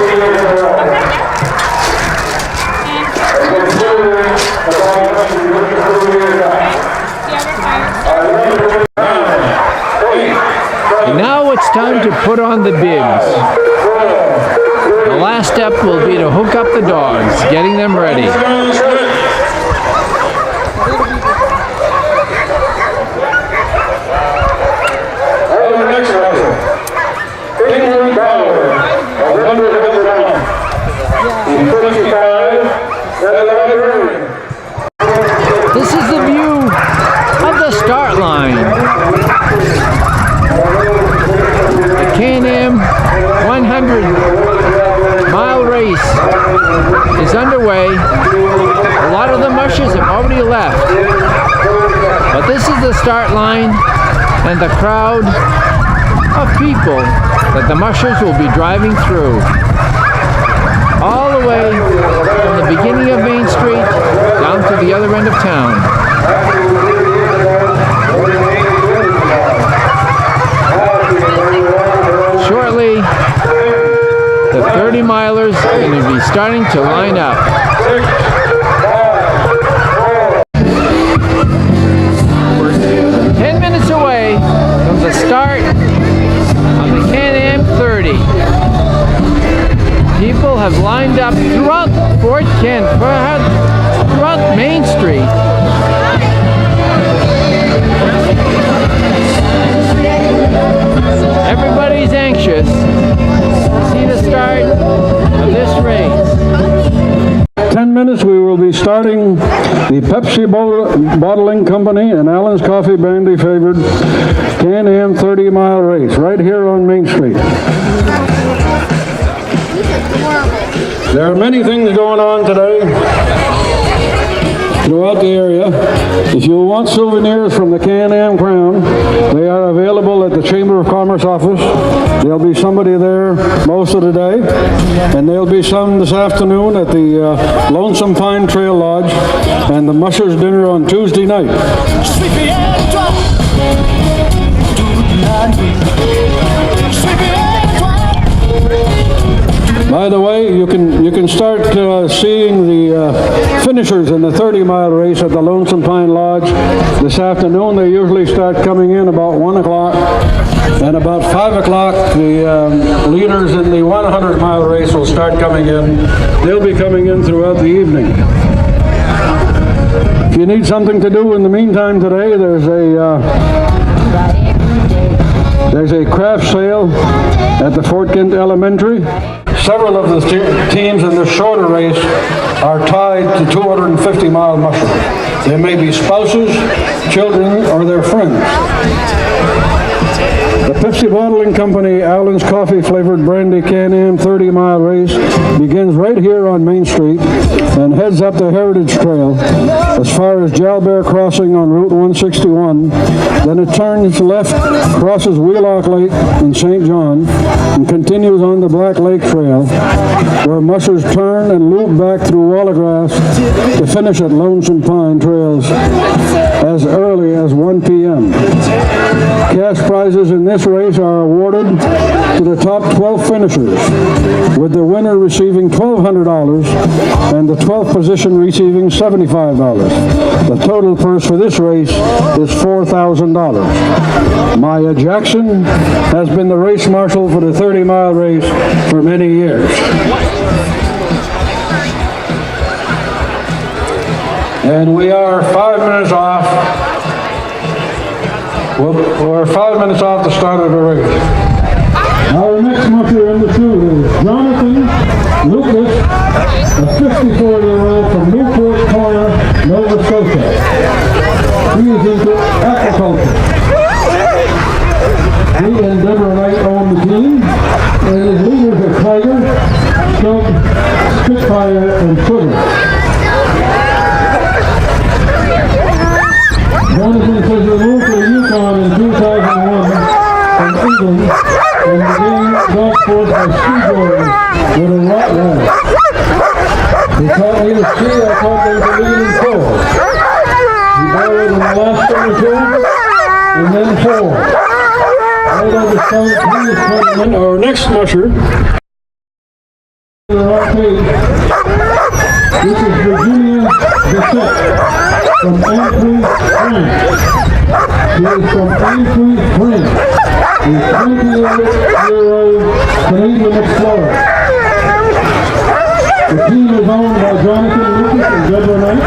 And now it's time to put on the bibs. The last step will be to hook up the dogs, getting them ready. This is the view of the start line. The Can-Am 100-mile race is underway. A lot of the mushers have already left. But this is the start line and the crowd of people that the mushers will be driving through. All the way from the beginning of Main Street down to the other end of town. Shortly, the 30-milers are going to be starting to line up. We're 10 minutes away from the start of the Can-Am 30. People have lined up throughout Fort Kent, throughout Main Street. Everybody's anxious to see the start of this race. 10 minutes we will be starting the Pepsi Bottling Company and Allen's Coffee Brandy favored Can-Am 30-mile race right here on Main Street. There are many things going on today throughout the area. If you want souvenirs from the Can-Am Crown, they are available at the Chamber of Commerce office. There'll be somebody there most of the day, and there'll be some this afternoon at the Lonesome Pine Trail Lodge and the Mushers dinner on Tuesday night. By the way, you can start seeing the finishers in the 30-mile race at the Lonesome Pine Lodge this afternoon. They usually start coming in about 1 o'clock, and about 5 o'clock the leaders in the 100-mile race will start coming in. They'll be coming in throughout the evening. If you need something to do in the meantime today, there's a craft sale at the Fort Kent Elementary. Several of the teams in this shorter race are tied to 250-mile mushers. They may be spouses, children, or their friends. The Pepsi Bottling Company Allen's Coffee Flavored Brandy Can-Am 30-mile race begins right here on Main Street and heads up the Heritage Trail as far as Jalbert Crossing on Route 161. Then it turns left, crosses Wheelock Lake in St. John, and continues on the Black Lake Trail, where mushers turn and loop back through Wallagrass to finish at Lonesome Pine Trails as early as 1 p.m. Cash prizes in this race are awarded to the top 12 finishers, with the winner receiving $1,200 and the 12th position receiving $75. The total purse for this race is $4,000. Maya Jackson has been the race marshal for the 30-mile race for many years. And we are 5 minutes off. We're 5 minutes off the start of the race. Our next musher in the queue is Jonathan Lucas, a 54-year-old from Newport Corner, Nova Scotia. He is into aquaculture. He and Deborah Knight own the team, and his leaders are Tiger, Skunk, Spitfire, and Sugar. Jonathan was removed to Yukon in 2001 from England and began last 22, and then 4. Right over front, he is coming in. Our next musher. This is Virginia Bissett from Anfrey, France. She is from Anfrey, France. A 28-year-old Canadian explorer. The team is owned by Jonathan Lucas and Deborah Knight.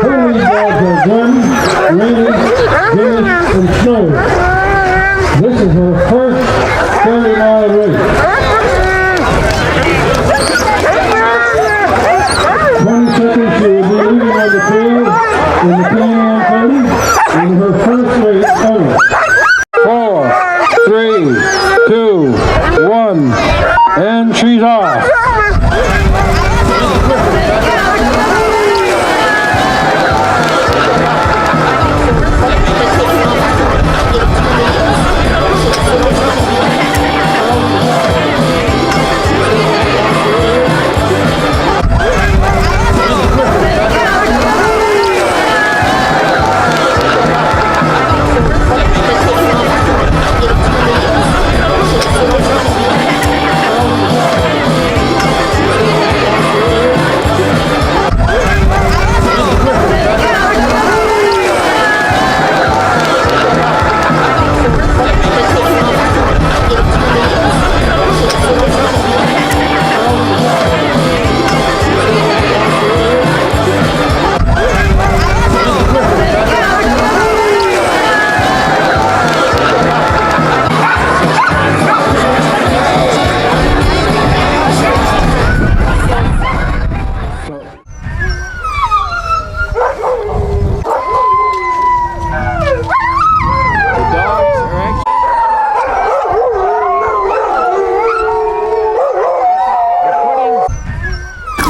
Her lead dogs are Gun, Randy, Jimmy, and Snow. This is her first 30-mile race. 20 seconds she will be leading on the field in the Can-Am 30 in her first race ever. 4, 3, 2, 1, and she's off.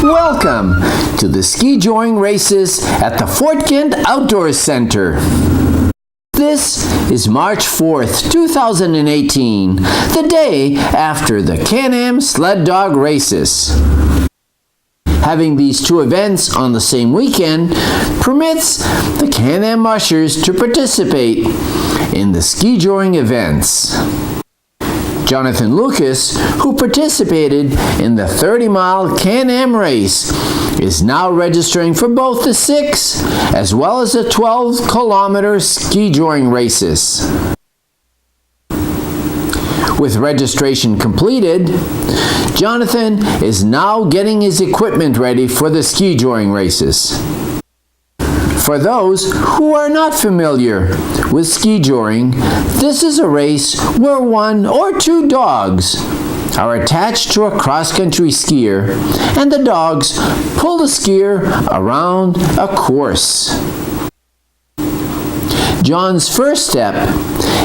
Welcome to the Skijoring races at the Fort Kent Outdoor Center. This is March 4th, 2018, the day after the Can-Am Sled Dog Races. Having these two events on the same weekend permits the Can-Am Mushers to participate in the Skijoring events. Jonathan Lucas, who participated in the 30-mile Can-Am race, is now registering for both the 6 as well as the 12-kilometer Skijoring races. With registration completed, Jonathan is now getting his equipment ready for the Skijoring races. For those who are not familiar with Skijoring, this is a race where 1 or 2 dogs are attached to a cross-country skier, and the dogs pull the skier around a course. John's first step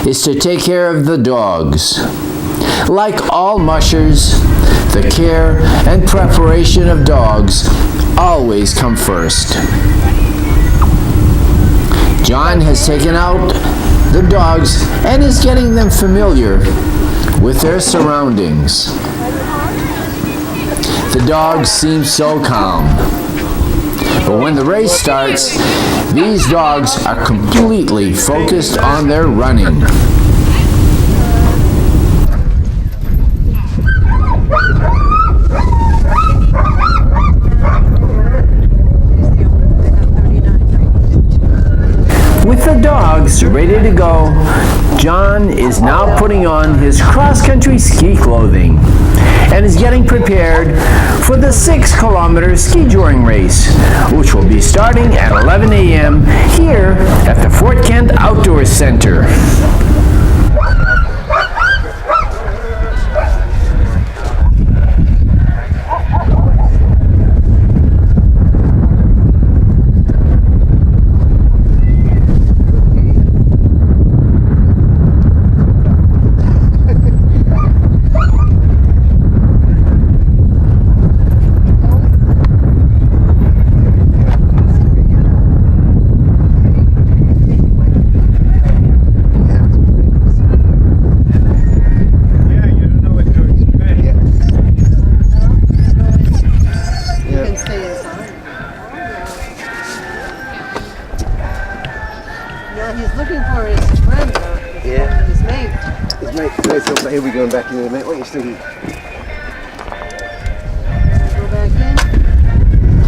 is to take care of the dogs. Like all mushers, the care and preparation of dogs always come first. John has taken out the dogs and is getting them familiar with their surroundings. The dogs seem so calm. But when the race starts, these dogs are completely focused on their running. With the dogs ready to go, John is now putting on his cross-country ski clothing and is getting prepared for the 6-kilometer Skijoring race, which will be starting at 11 a.m. here at the Fort Kent Outdoor Center. He's looking for his friend, Yeah. his mate. His mate, so he'll be going back in a minute. What are you still doing? Go back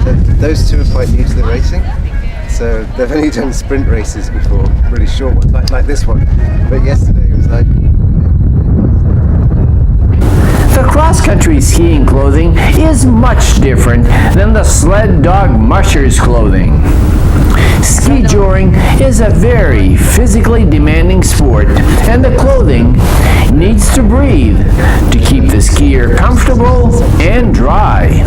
in. Those two are quite new to the racing, so they've only done sprint races before, really short ones, like this one. But yesterday it was like... The cross-country skiing clothing is much different than the sled dog mushers clothing. Skijoring is a very physically demanding sport, and the clothing needs to breathe to keep the skier comfortable and dry.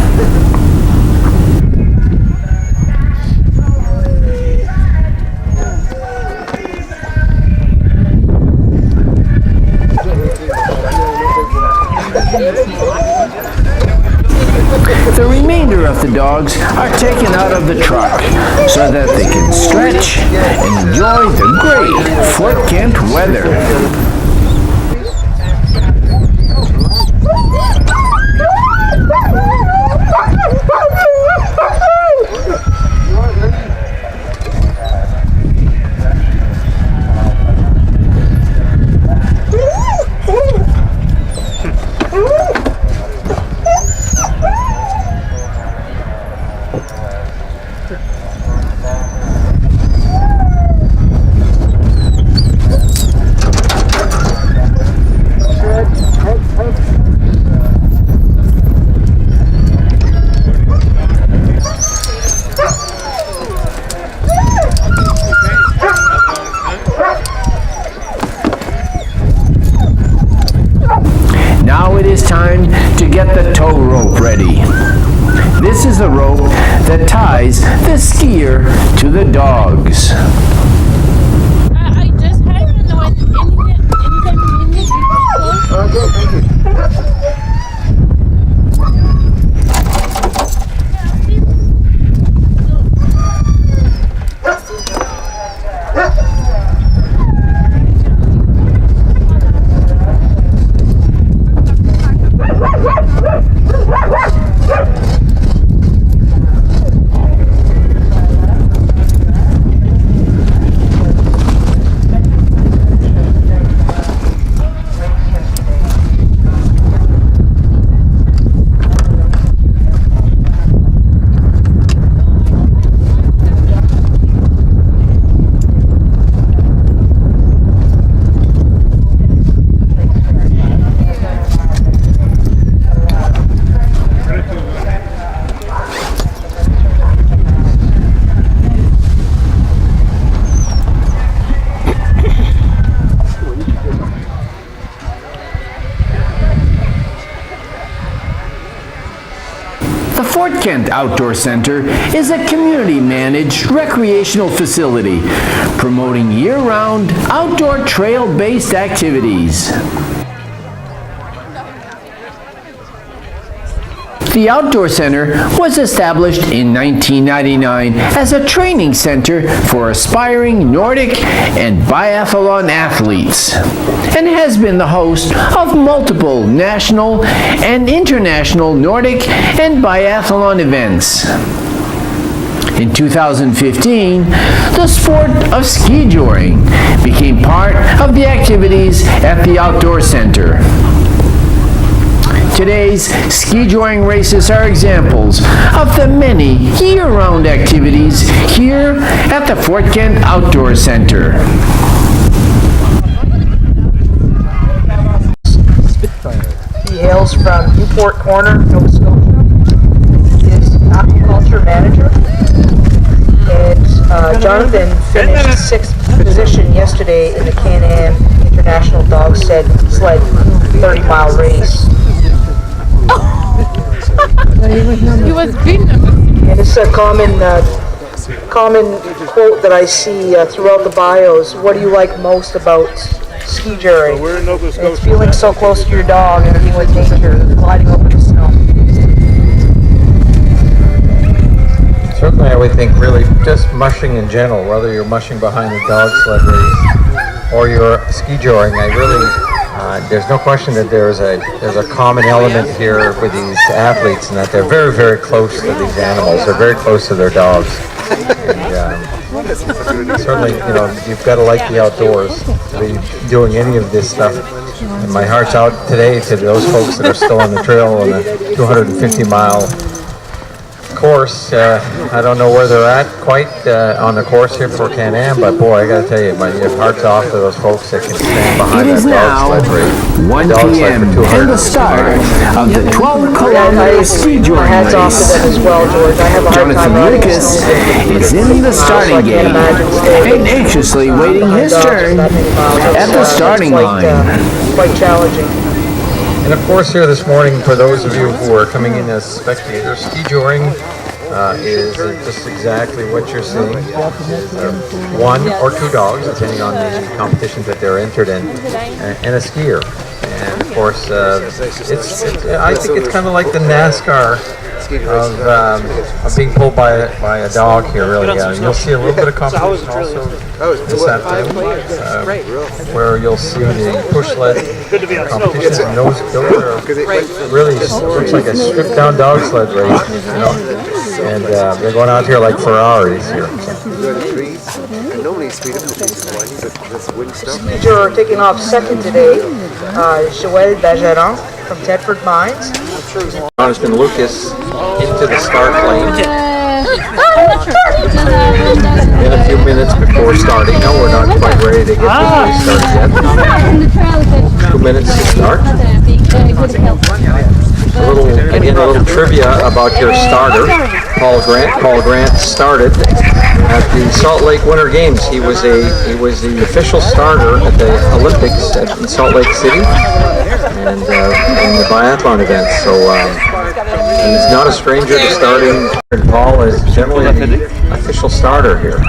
The remainder of the dogs are taken out of the truck so that they can stretch and enjoy the great Fort Kent weather. Now it is time to get the tow rope ready. This is the rope that ties the skier to the dogs. I just had to know anytime you need The Fort Kent Outdoor Center is a community-managed recreational facility promoting year-round outdoor trail-based activities. The Outdoor Center was established in 1999 as a training center for aspiring Nordic and biathlon athletes, and has been the host of multiple national and international Nordic and biathlon events. In 2015, the sport of skijoring became part of the activities at the Outdoor Center. Today's skijoring races are examples of the many year-round activities here at the Fort Kent Outdoor Center. He hails from Newport Corner, Nova Scotia. He is aquaculture manager. And Jonathan finished 6th position yesterday in the Can-Am International Dog Sled 30-mile race. He was beaten. And it's a common quote that I see throughout the bios. What do you like most about skijoring? It's feeling so close to your dog and being with nature, gliding over the snow. Certainly, I would think really just mushing in general, whether you're mushing behind the dog sled race or you're skijoring, I really, there's no question that there's a common element here with these athletes, and that they're very, very close to these animals. They're very close to their dogs. And, certainly, you've got to like the outdoors to be doing any of this stuff. And my heart's out today to those folks that are still on the trail on the 250-mile course. I don't know where they're at quite on the course here for Can-Am, but boy, I gotta tell you, my heart's off to those folks that can stand behind that dog sled race. 1 p.m. and the start of the 12-kilometer Skijoring Hats off to them as well, George. I have a hard Jonathan time riding Lucas snow. is in the starting gate and anxiously waiting his turn at the starting line. Quite challenging. And of course, here this morning, for those of you who are coming in as spectators, Skijoring is just exactly what you're seeing. One or two dogs, depending on the competitions that they're entered in, and a skier. And of course, I think it's kind of like the NASCAR of being pulled by a dog here, really. You'll see a little bit of competition also this afternoon, where you'll see the push sled competitions, and those are really looks like a stripped down dog sled race, and they're going out here like Ferraris here. Skijoring taking off second today, Joël Bergeron from Thetford Mines. Jonathan Lucas into the start lane in a few minutes before starting. No, we're not quite ready to get this race started yet. 2 minutes to start. A little trivia about your starter, Paul Grant. Paul Grant started at the Salt Lake Winter Games. He was the official starter at the Olympics in Salt Lake City and in the biathlon events. So he's not a stranger to starting. Paul is generally the official starter here.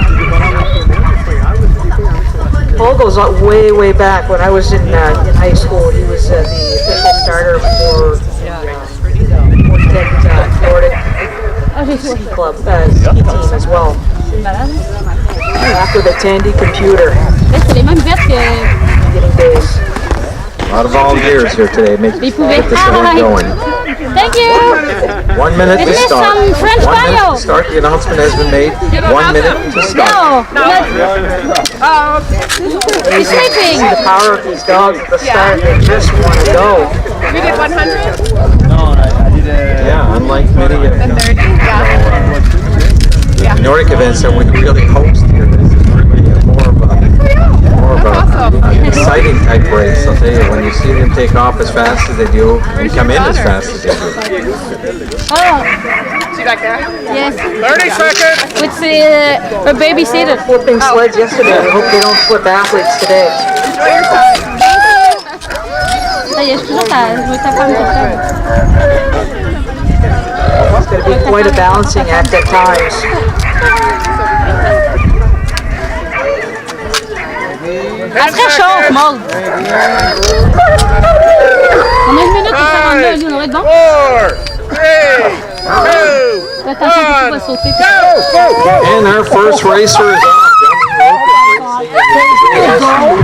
Paul goes way back. When I was in high school, he was the official starter for Florida ski club, ski team as well. After the Tandy computer. Beginning days. A lot of volunteers here today making this event going. Thank you. 1 minute to start. Some French 1 minute mayo. to start. The announcement has been made. 1 minute to start. He's sleeping. See the power of these dogs at the start. They just want to go. We did 100? Yeah, unlike many of the Nordic events that we really host here, this is really more of an exciting type race. I'll tell you, when you see them take off as fast as they do and come in as fast as they do. See back there? Yes. 30 seconds! With a babysitter. Flipping sleds yesterday. I hope they don't flip athletes today. Ça y est, je suis toujours je veux ta femme pour ça. It's going to be quite a balancing act at times. Elle serait chaud, Maud. On a 1 minute pour 42, on aurait devant. 4, 3, 2, Attention, tu vas sauter. And our first racer is off.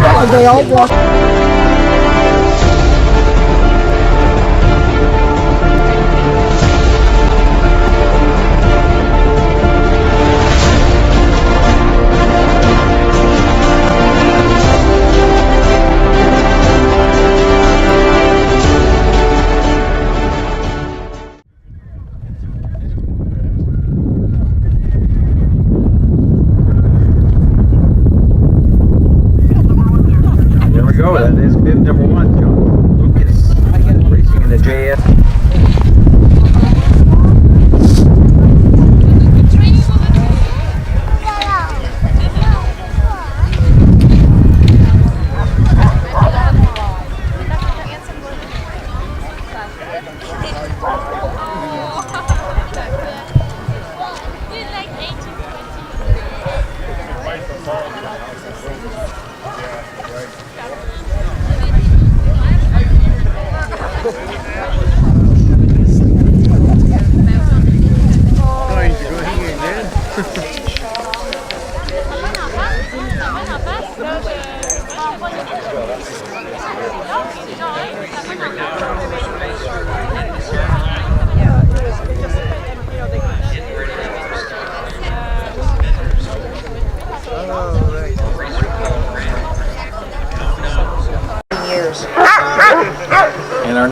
That is bib number 1, John Lucas, racing in the JF.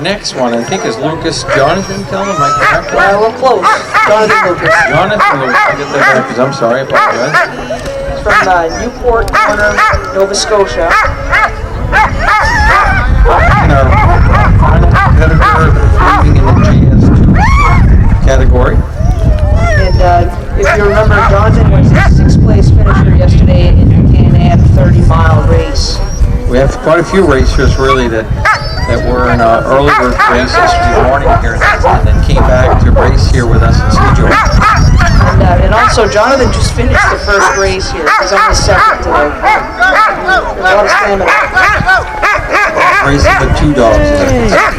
next one, I think, is Lucas Jonathan. Tell him, am I correct? We're close. Jonathan Lucas. Jonathan Lucas. I get that backwards. I'm sorry. I apologize. He's from Newport Corner, Nova Scotia. And our final competitor moving in the GS2 category. And if you remember, Jonathan was the 6th place finisher yesterday in the Can-Am 30-mile race. We have quite a few racers really that were in earlier races yesterday morning here and then came back to race here with us in Skijoring. And also, Jonathan just finished the first race here. He's on his second today. A lot of stamina. Racing with 2 dogs, as you can see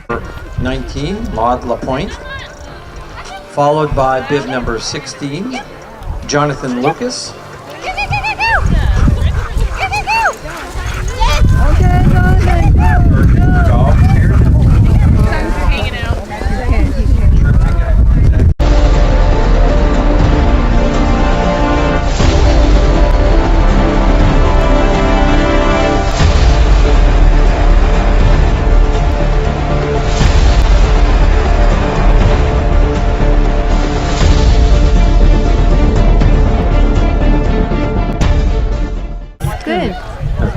here. 19, Maud Lapointe, followed by bib number 16, Jonathan Lucas.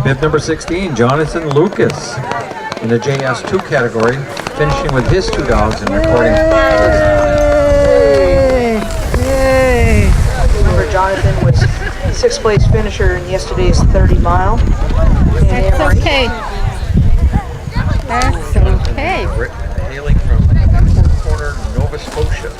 Bib number 16, Jonathan Lucas, in the JS2 category, finishing with his 2 dogs and recording. Remember, Jonathan was 6th place finisher in yesterday's 30-mile. That's okay. That's okay. Hailing from Newport Corner, Nova Scotia.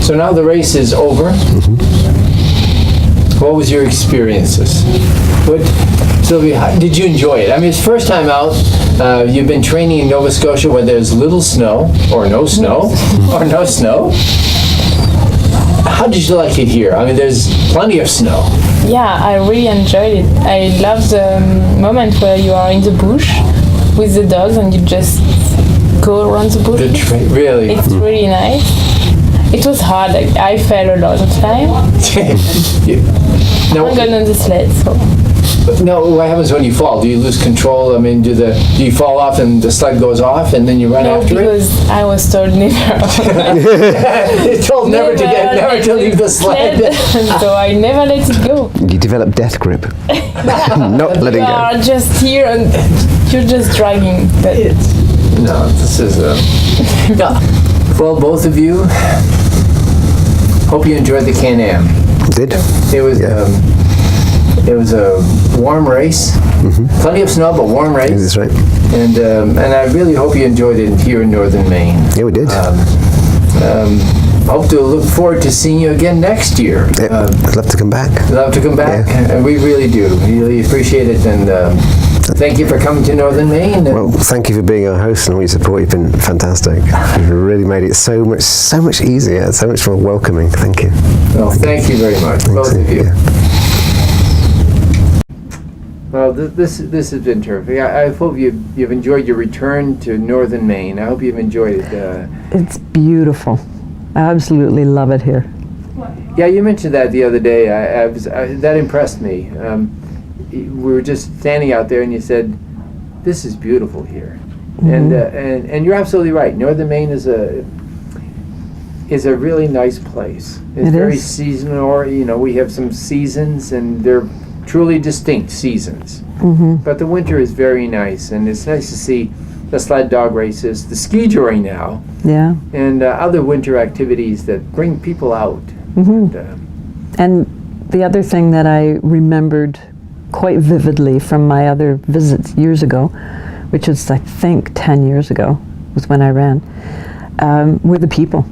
So now the race is over. What was your experiences? Sylvia, did you enjoy it? I mean, it's first time out. You've been training in Nova Scotia where there's little snow, or no snow, or no snow. How did you like it here? I mean, there's plenty of snow. Yeah, I really enjoyed it. I love the moment where you are in the bush with the dogs and you just go around the bush. Really? It's really nice. It was hard. I fell a lot of time. No. I got on the sled, so. But no, what happens when you fall? Do you lose control? I mean, do you fall off and the sled goes off and then you run after it? No, because I was told never. You're told never to leave the sled. So I never let it go. You develop death grip. Not letting You go. are just here and you're just dragging. No, this is no. Well, both of you, hope you enjoyed the Can-Am. Did. It was a warm race. Plenty of snow, but warm race. That's right. And I really hope you enjoyed it here in Northern Maine. Yeah, we did. Hope to look forward to seeing you again next year. I'd love to come back. Love to come back. Yeah. We really do. We really appreciate it. And thank you for coming to Northern Maine. Well, thank you for being our host and all your support. You've been fantastic. You've really made it so much easier, so much more welcoming. Thank you. Well, thank you very much, both of you. Yeah. Well, this has been terrific. I hope you've enjoyed your return to Northern Maine. I hope you've enjoyed it. It's beautiful. I absolutely love it here. Yeah, you mentioned that the other day. That impressed me. We were just standing out there, and you said, "This is beautiful here," and you're absolutely right. Northern Maine is a really nice place. It's very seasonal. You know, we have some seasons, and they're truly distinct seasons. But the winter is very nice, and it's nice to see the sled dog races, the skijoring now, and other winter activities that bring people out. And the other thing that I remembered quite vividly from my other visits years ago, which was I think 10 years ago, was when I ran, were the people.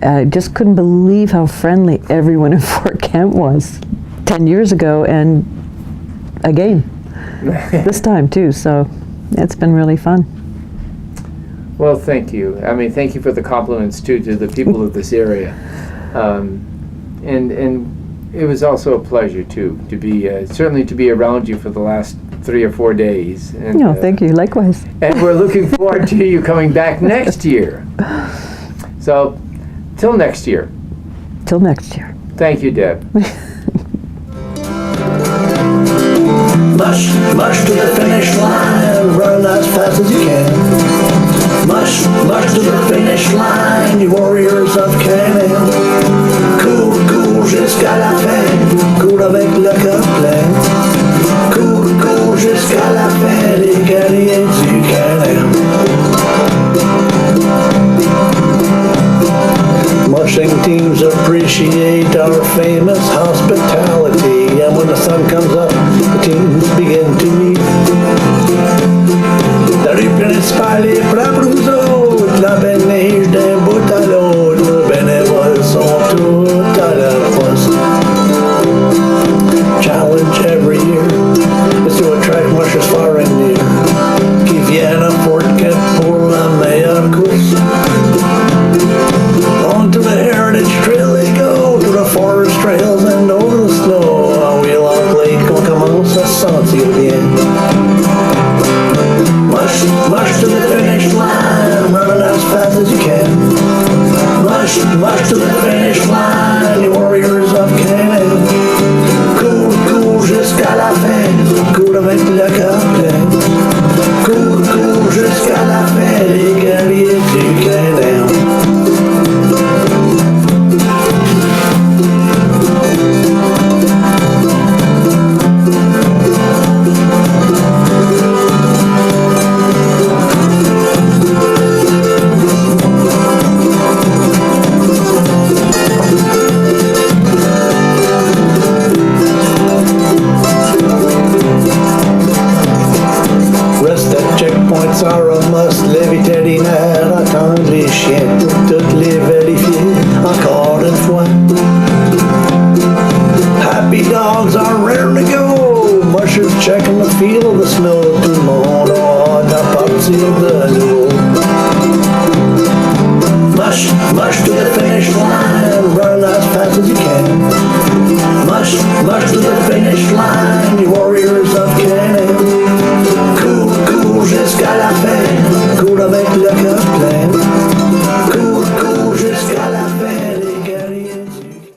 I just couldn't believe how friendly everyone in Fort Kent was 10 years ago, and again this time too. So it's been really fun. Well, thank you. I mean, thank you for the compliments too to the people of this area. And it was also a pleasure too to be certainly to be around you for the last 3 or 4 days. And, No, thank you. Likewise. And we're looking forward to you coming back next year. So, till next year. Till next year. Thank you, Deb. Mush, mush to the finish line, run as fast as you can. Mush, mush to the finish line, you warriors of Canaan. Cours, cours jusqu'à la fin, cours avec le cœur plein. Cours, cours jusqu'à la fin, les guerriers du Canaan. Mushing teams appreciate our famous hospitality, and when the sun comes up, the teams begin to meet. La rue principale est Prabrouzeau, la belle neige d'un bout à l'autre, nos bénévoles sont tous à leur poste. Challenge every year is to attract mushers far and near, qui viennent à Fort Kent pour la meilleure course. On to the Heritage Trail they go, to the forest trails and over the snow. En wheel-off late qu'on commence à sentir bien. Mush, mush to the finish line, run as fast as you can. Mush, mush to the finish line, you warriors of Canaan. Cours, cours jusqu'à la fin, cours avec le cœur plein. Cours, cours jusqu'à la fin, les guerriers du Canaan. Checkpoints are a must, les vétérinaires attendent les chiens pour toutes les vérifier encore une fois. Happy dogs are rare to go, mushers checking the feel of the snow, tout le monde a hâte à partir de l'eau. Mush, mush to the finish line.